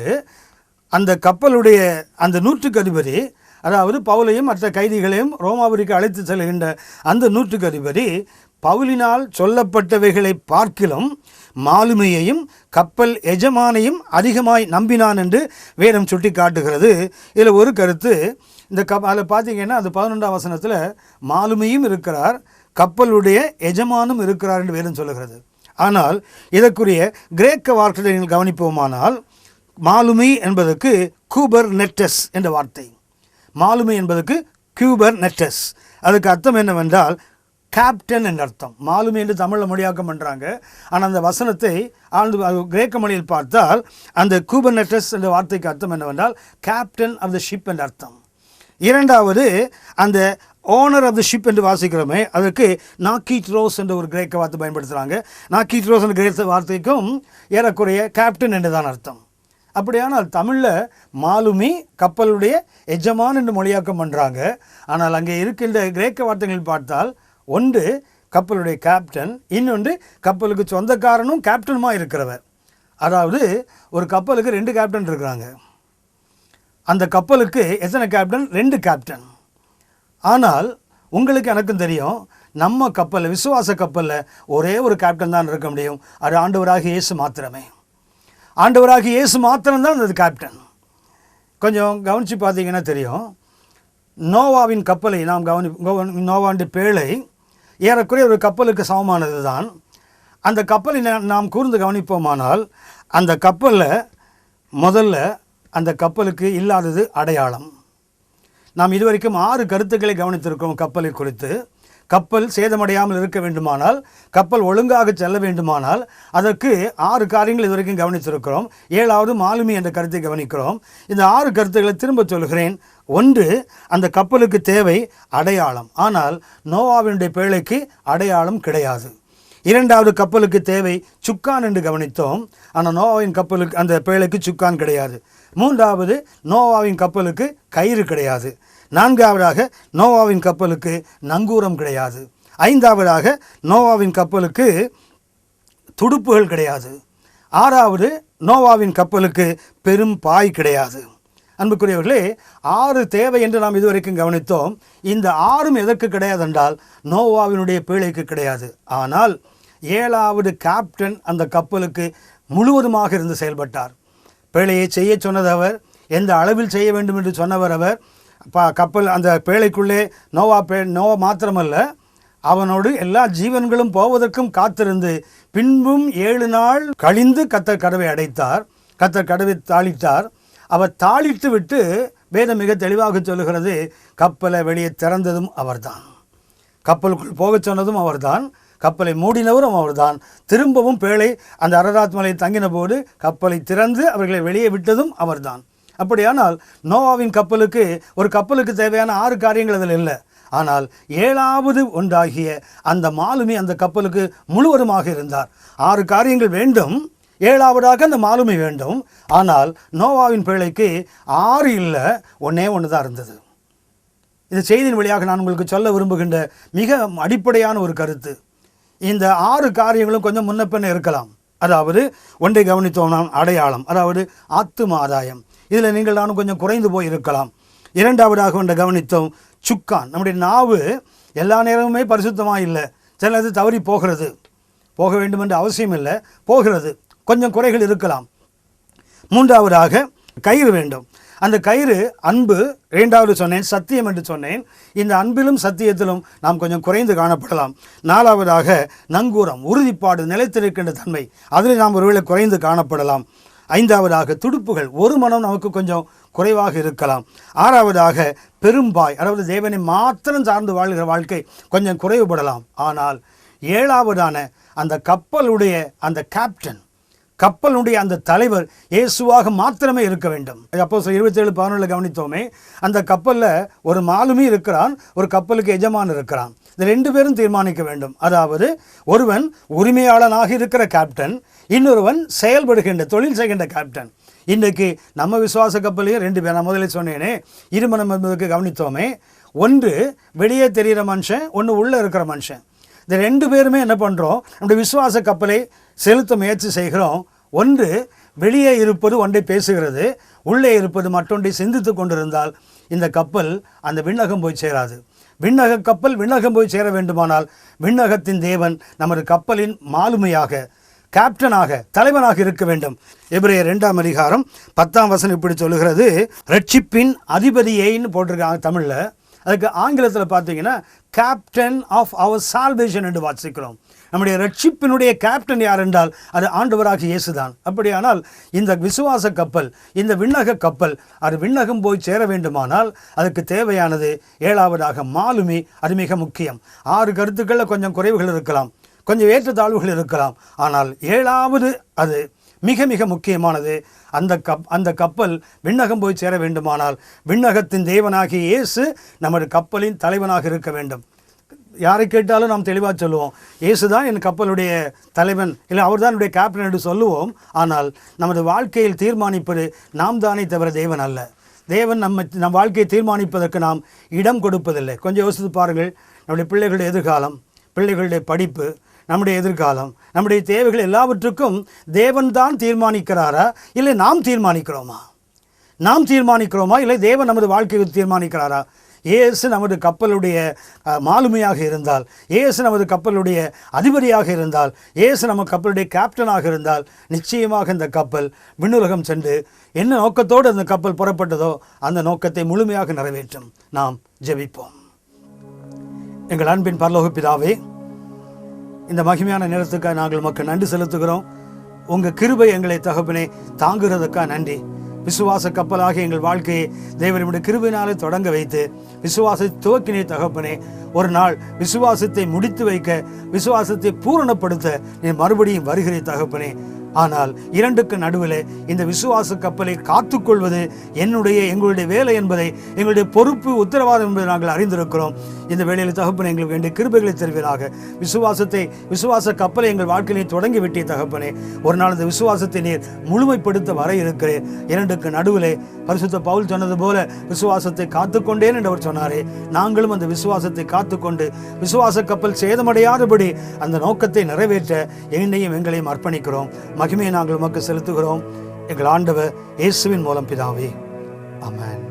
அந்த கப்பலுடைய அந்த நூற்றுக்கதிபதி, அதாவது பவுலையும் மற்ற கைதிகளையும் ரோமாபுரிக்கு அழைத்து செல்கின்ற அந்த நூற்றுக்கதிபதி பவுலினால் சொல்லப்பட்டவைகளை பார்க்கிலும் மாலுமியையும் கப்பல் எஜமானையும் அதிகமாய் நம்பினான் என்று வேதம் சுட்டி காட்டுகிறது. இதில் ஒரு கருத்து, இந்த அதில் பார்த்தீங்கன்னா அந்த 11ஆம் வசனத்தில் மாலுமியும் இருக்கிறார், கப்பலுடைய எஜமானும் இருக்கிறார் என்று வேதம் சொல்லுகிறது. ஆனால் இதற்குரிய கிரேக்க வார்த்தையை நீங்கள் கவனிப்போமானால், மாலுமி என்பதற்கு கூபர் நெட்டஸ் என்ற வார்த்தை, மாலுமி என்பதற்கு கியூபர் நெட்டஸ், அதுக்கு அர்த்தம் என்னவென்றால் கேப்டன் என்ற அர்த்தம். மாலுமி என்று தமிழில் மொழியாக்கம் பண்ணுறாங்க. ஆனால் அந்த வசனத்தை கிரேக்க மொழியில் பார்த்தால் அந்த கூபர்நெட்டஸ் என்ற வார்த்தைக்கு அர்த்தம் என்னவென்றால் கேப்டன் ஆஃப் த ஷிப் என்ற அர்த்தம். 2வது அந்த ஓனர் ஆஃப் த ஷிப் என்று வாசிக்கிறோமே, அதற்கு நாக்கீட்ரோஸ் என்ற ஒரு கிரேக்க வார்த்தை பயன்படுத்துகிறாங்க. நாக்கீட்ரோஸ் என்ற கிரேக்க வார்த்தைக்கும் ஏறக்குறைய கேப்டன் என்று தான் அர்த்தம். அப்படியானால் தமிழில் மாலுமி கப்பலுடைய எஜமான் என்று மொழியாக்கம் பண்ணுறாங்க. ஆனால் அங்கே இருக்கின்ற கிரேக்க வார்த்தைகளில் பார்த்தால் ஒன்று கப்பலுடைய கேப்டன், இன்னொன்று கப்பலுக்கு சொந்தக்காரனும் கேப்டனுமா இருக்கிறவர். அதாவது ஒரு கப்பலுக்கு 2 கேப்டன் இருக்கிறாங்க. அந்த கப்பலுக்கு எத்தனை கேப்டன்? 2 கேப்டன். ஆனால் உங்களுக்கு எனக்கும் தெரியும், நம்ம கப்பலில், விசுவாச கப்பலில் ஒரே ஒரு கேப்டன் தான் இருக்க முடியும். அது ஆண்டவராகிய இயேசு மாத்திரமே. ஆண்டவராகிய இயேசு மாத்திரம்தான் அது கேப்டன். கொஞ்சம் கவனித்து பார்த்தீங்கன்னா தெரியும், நோவாவின் கப்பலை நாம் நோவாண்டு பேழை ஏறக்குறைய ஒரு கப்பலுக்கு சமமானது தான். அந்த கப்பலை நாம் கூர்ந்து கவனிப்போமானால் அந்த கப்பலில் முதல்ல அந்த கப்பலுக்கு இல்லாதது அடையாளம். நாம் இதுவரைக்கும் 6 கருத்துக்களை கவனித்திருக்கிறோம் கப்பலை குறித்து. கப்பல் சேதமடையாமல் இருக்க வேண்டுமானால், கப்பல் ஒழுங்காக செல்ல வேண்டுமானால் அதற்கு 6 காரியங்கள் இதுவரைக்கும் கவனித்திருக்கிறோம். 7வது மாலுமி என்ற கருத்தை கவனிக்கிறோம். இந்த 6 கருத்துக்களை திரும்ப சொல்கிறேன். 1, அந்த கப்பலுக்கு தேவை அடையாளம். ஆனால் நோவாவினுடைய பேழைக்கு அடையாளம் கிடையாது. 2வது கப்பலுக்கு தேவை சுக்கான் என்று கவனித்தோம். ஆனால் நோவாவின் கப்பலுக்கு, அந்த பேழைக்கு சுக்கான் கிடையாது. 3வது நோவாவின் கப்பலுக்கு கயிறு கிடையாது. 4வதாக நோவாவின் கப்பலுக்கு நங்கூரம் கிடையாது. 5வதாக நோவாவின் கப்பலுக்கு துடுப்புகள் கிடையாது. 6வது நோவாவின் கப்பலுக்கு பெரும் பாய் கிடையாது. அன்புக்குரியவர்களே, 6 தேவை என்று நாம் இதுவரைக்கும் கவனித்தோம். இந்த 6ம் எதற்கு கிடையாது என்றால் நோவாவினுடைய பேழைக்கு கிடையாது. ஆனால் 7வது கேப்டன் அந்த கப்பலுக்கு முழுவதுமாக இருந்து செயல்பட்டார். பேழையை செய்ய சொன்னது அவர், எந்த அளவில் செய்ய வேண்டும் என்று சொன்னவர் அவர். கப்பல் அந்த பேழைக்குள்ளே நோவா மாத்திரமல்ல, அவனோடு எல்லா ஜீவன்களும் போவதற்கும் காத்திருந்து பின்பும் 7 நாள் கழிந்து கர்த்தர் கதவை அடைத்தார். கர்த்தர் கதவை தாளிட்டார். அவர் தாளிட்டு விட்டு வேதம் மிக தெளிவாக சொல்லுகிறது, கப்பலை வெளியே திறந்ததும் அவர்தான், கப்பலுக்குள் போகச் சொன்னதும் அவர்தான், கப்பலை மூடினவரும் அவர்தான், திரும்பவும் பேழை அந்த அரராத் மலையில் தங்கின போது கப்பலை திறந்து அவர்களை வெளியே விட்டதும் அவர்தான். அப்படியானால் நோவாவின் கப்பலுக்கு ஒரு கப்பலுக்கு தேவையான 6 காரியங்கள் அதில் இல்லை. ஆனால் 7வது ஒன்றாகிய அந்த மாலுமி அந்த கப்பலுக்கு முழுவதுமாக இருந்தார். 6 காரியங்கள் வேண்டும், 7வதாக அந்த மாலுமி வேண்டும். ஆனால் நோவாவின் பேழைக்கு 6 இல்லை, 1 தான் இருந்தது. இந்த செய்தியின் வழியாக நான் உங்களுக்கு சொல்ல விரும்புகின்ற மிக அடிப்படையான ஒரு கருத்து, இந்த 6 காரியங்களும் கொஞ்சம் முன்ன பின்ன இருக்கலாம். அதாவது ஒன்றை கவனித்தோம் நாம், அடையாளம், அதாவது ஆத்தும ஆதாயம். இதில் நீங்கள் நானும் கொஞ்சம் குறைந்து போய் இருக்கலாம். 2வதாக ஒன்றை கவனித்தோம், சுக்கான். நம்முடைய நாவு எல்லா நேரமுமே பரிசுத்தமாக இல்லை, சிலது தவறி போகிறது. போக வேண்டும் என்ற அவசியம் இல்லை, போகிறது, கொஞ்சம் குறைகள் இருக்கலாம். 3வதாக கயிறு வேண்டும். அந்த கயிறு அன்பு. 2வது சொன்னேன் சத்தியம் என்று சொன்னேன். இந்த அன்பிலும் சத்தியத்திலும் நாம் கொஞ்சம் குறைந்து காணப்படலாம். 4வதாக நங்கூரம், உறுதிப்பாடு, நிலைத்திருக்கின்ற தன்மை, அதில் நாம் ஒருவேளை குறைந்து காணப்படலாம். 5வதாக துடுப்புகள், ஒரு மனம் நமக்கு கொஞ்சம் குறைவாக இருக்கலாம். 6வதாக பெரும்பாய், அதாவது தேவனை மாத்திரம் சார்ந்து வாழ்கிற வாழ்க்கை கொஞ்சம் குறைவுபடலாம். ஆனால் 7வதான அந்த கப்பலுடைய அந்த கேப்டன், கப்பலுடைய அந்த தலைவர் இயேசுவாக மாத்திரமே இருக்க வேண்டும். அப்போஸ்தலர் 27:11 கவனித்தோமே, அந்த கப்பலில் ஒரு மாலுமி இருக்கிறான், ஒரு கப்பலுக்கு எஜமான் இருக்கிறான். இந்த 2 பேரும் தீர்மானிக்க வேண்டும். அதாவது ஒருவன் உரிமையாளனாக இருக்கிற கேப்டன், இன்னொருவன் செயல்படுகின்ற தொழில் செய்கின்ற கேப்டன். இன்றைக்கு நம்ம விசுவாச கப்பலையும் 2 பேர், நான் முதலில் சொன்னேனே இருமனம் என்பதற்கு கவனித்தோமே, ஒன்று வெளியே தெரிகிற மனுஷன், ஒன்று உள்ளே இருக்கிற மனுஷன். இந்த 2 பேருமே என்ன பண்ணுறோம், நம்முடைய விசுவாச கப்பலை செலுத்த முயற்சி செய்கிறோம். ஒன்று வெளியே இருப்பது ஒன்றை பேசுகிறது, உள்ளே இருப்பது மற்றொன்றை சிந்தித்து கொண்டிருந்தால் இந்த கப்பல் அந்த விண்ணகம் போய் சேராது. விண்ணக கப்பல் விண்ணகம் போய் சேர வேண்டுமானால் விண்ணகத்தின் தேவன் நமது கப்பலின் மாலுமையாக, கேப்டனாக, தலைவனாக இருக்க வேண்டும். எபிரேயர் 2:10 இப்படி சொல்லுகிறது, ரட்சிப்பின் அதிபதியைன்னு போட்டிருக்காங்க தமிழில். அதுக்கு ஆங்கிலத்தில் பார்த்தீங்கன்னா கேப்டன் ஆஃப் அவர் சால்வேஷன் என்று வாசிக்கிறோம். நம்முடைய ரட்சிப்பினுடைய கேப்டன் யார் என்றால் அது ஆண்டவராகிய இயேசுதான். அப்படியானால் இந்த விசுவாச கப்பல், இந்த விண்ணக கப்பல், அது விண்ணகம் போய் சேர வேண்டுமானால் அதுக்கு தேவையானது 7வதாக மாலுமி. அது மிக முக்கியம். 6 கருத்துக்களில் கொஞ்சம் குறைவுகள் இருக்கலாம், கொஞ்சம் ஏற்றத்தாழ்வுகள் இருக்கலாம். ஆனால் 7வது அது மிக மிக முக்கியமானது. அந்த கப்பல் விண்ணகம் போய் சேர வேண்டுமானால் விண்ணகத்தின் தேவனாகிய இயேசு நமது கப்பலின் தலைவனாக இருக்க வேண்டும். யாரை கேட்டாலும் நாம் தெளிவாக சொல்லுவோம், இயேசு தான் என் கப்பலுடைய தலைவன், இல்லை அவர் தான் என்னுடைய கேப்டன் என்று சொல்லுவோம். ஆனால் நமது வாழ்க்கையில் தீர்மானிப்பது நாம் தானே தவிர தேவன் அல்ல. தேவன் நம் வாழ்க்கையை தீர்மானிப்பதற்கு நாம் இடம் கொடுப்பதில்லை. கொஞ்சம் யோசித்து பாருங்கள். நம்முடைய பிள்ளைகளுடைய எதிர்காலம், பிள்ளைகளுடைய படிப்பு, நம்முடைய எதிர்காலம், நம்முடைய தேவைகள் எல்லாவற்றுக்கும் தேவன் தான் தீர்மானிக்கிறாரா, இல்லை நாம் தீர்மானிக்கிறோமா? நாம் தீர்மானிக்கிறோமா, இல்லை தேவன் நமது வாழ்க்கையை தீர்மானிக்கிறாரா? இயேசு நமது கப்பலுடைய மாலுமையாக இருந்தால், இயேசு நமது கப்பலுடைய அதிபதியாக இருந்தால், இயேசு நம்ம கப்பலுடைய கேப்டனாக இருந்தால் நிச்சயமாக இந்த கப்பல் விண்ணுலகம் சென்று என்ன நோக்கத்தோடு அந்த கப்பல் புறப்பட்டதோ அந்த நோக்கத்தை முழுமையாக நிறைவேற்றும். நாம் ஜெபிப்போம். எங்கள் அன்பின் பரலோக பிதாவே, இந்த மகிமையான நேரத்துக்காக நாங்கள் உமக்கு நன்றி செலுத்துகிறோம். உங்கள் கிருபை எங்களை தகப்பனே தாங்குகிறதுக்காக நன்றி. விசுவாச கப்பலாக எங்கள் வாழ்க்கையை தேவனுடைய கிருபையினாலே தொடங்க வைத்து விசுவாசத்தை துவக்கினே தகப்பனே. ஒரு நாள் விசுவாசத்தை முடித்து வைக்க, விசுவாசத்தை பூரணப்படுத்த நீ மறுபடியும் வருகிறே தகப்பனே. ஆனால் 2க்கு நடுவில் இந்த விசுவாச கப்பலை காத்துக்கொள்வது எங்களுடைய வேலை என்பதை, எங்களுடைய பொறுப்பு, உத்தரவாதம் என்பதை நாங்கள் அறிந்திருக்கிறோம். இந்த வேளையில் தகப்பனே எங்களுக்கு வேண்டிய கிருபைகளை தருவீராக. விசுவாச கப்பலை எங்கள் வாழ்க்கையை தொடங்கி விட்டே தகப்பனே. ஒரு நாள் இந்த விசுவாசத்தை நீர் முழுமைப்படுத்த வர இருக்கிறேன். 2க்கு நடுவில் பரிசுத்த பவுல் சொன்னது போல விசுவாசத்தை காத்துக்கொண்டேன் என்று அவர் சொன்னாரே, நாங்களும் அந்த விசுவாசத்தை காத்துக்கொண்டு விசுவாச கப்பல் சேதமடையாதபடி அந்த நோக்கத்தை நிறைவேற்ற என்னையும் எங்களையும் அர்ப்பணிக்கிறோம். மகிமையை நாங்கள் உமக்கு செலுத்துகிறோம். எங்கள் ஆண்டவர் இயேசுவின் மூலம் பிதாவே, ஆமென்.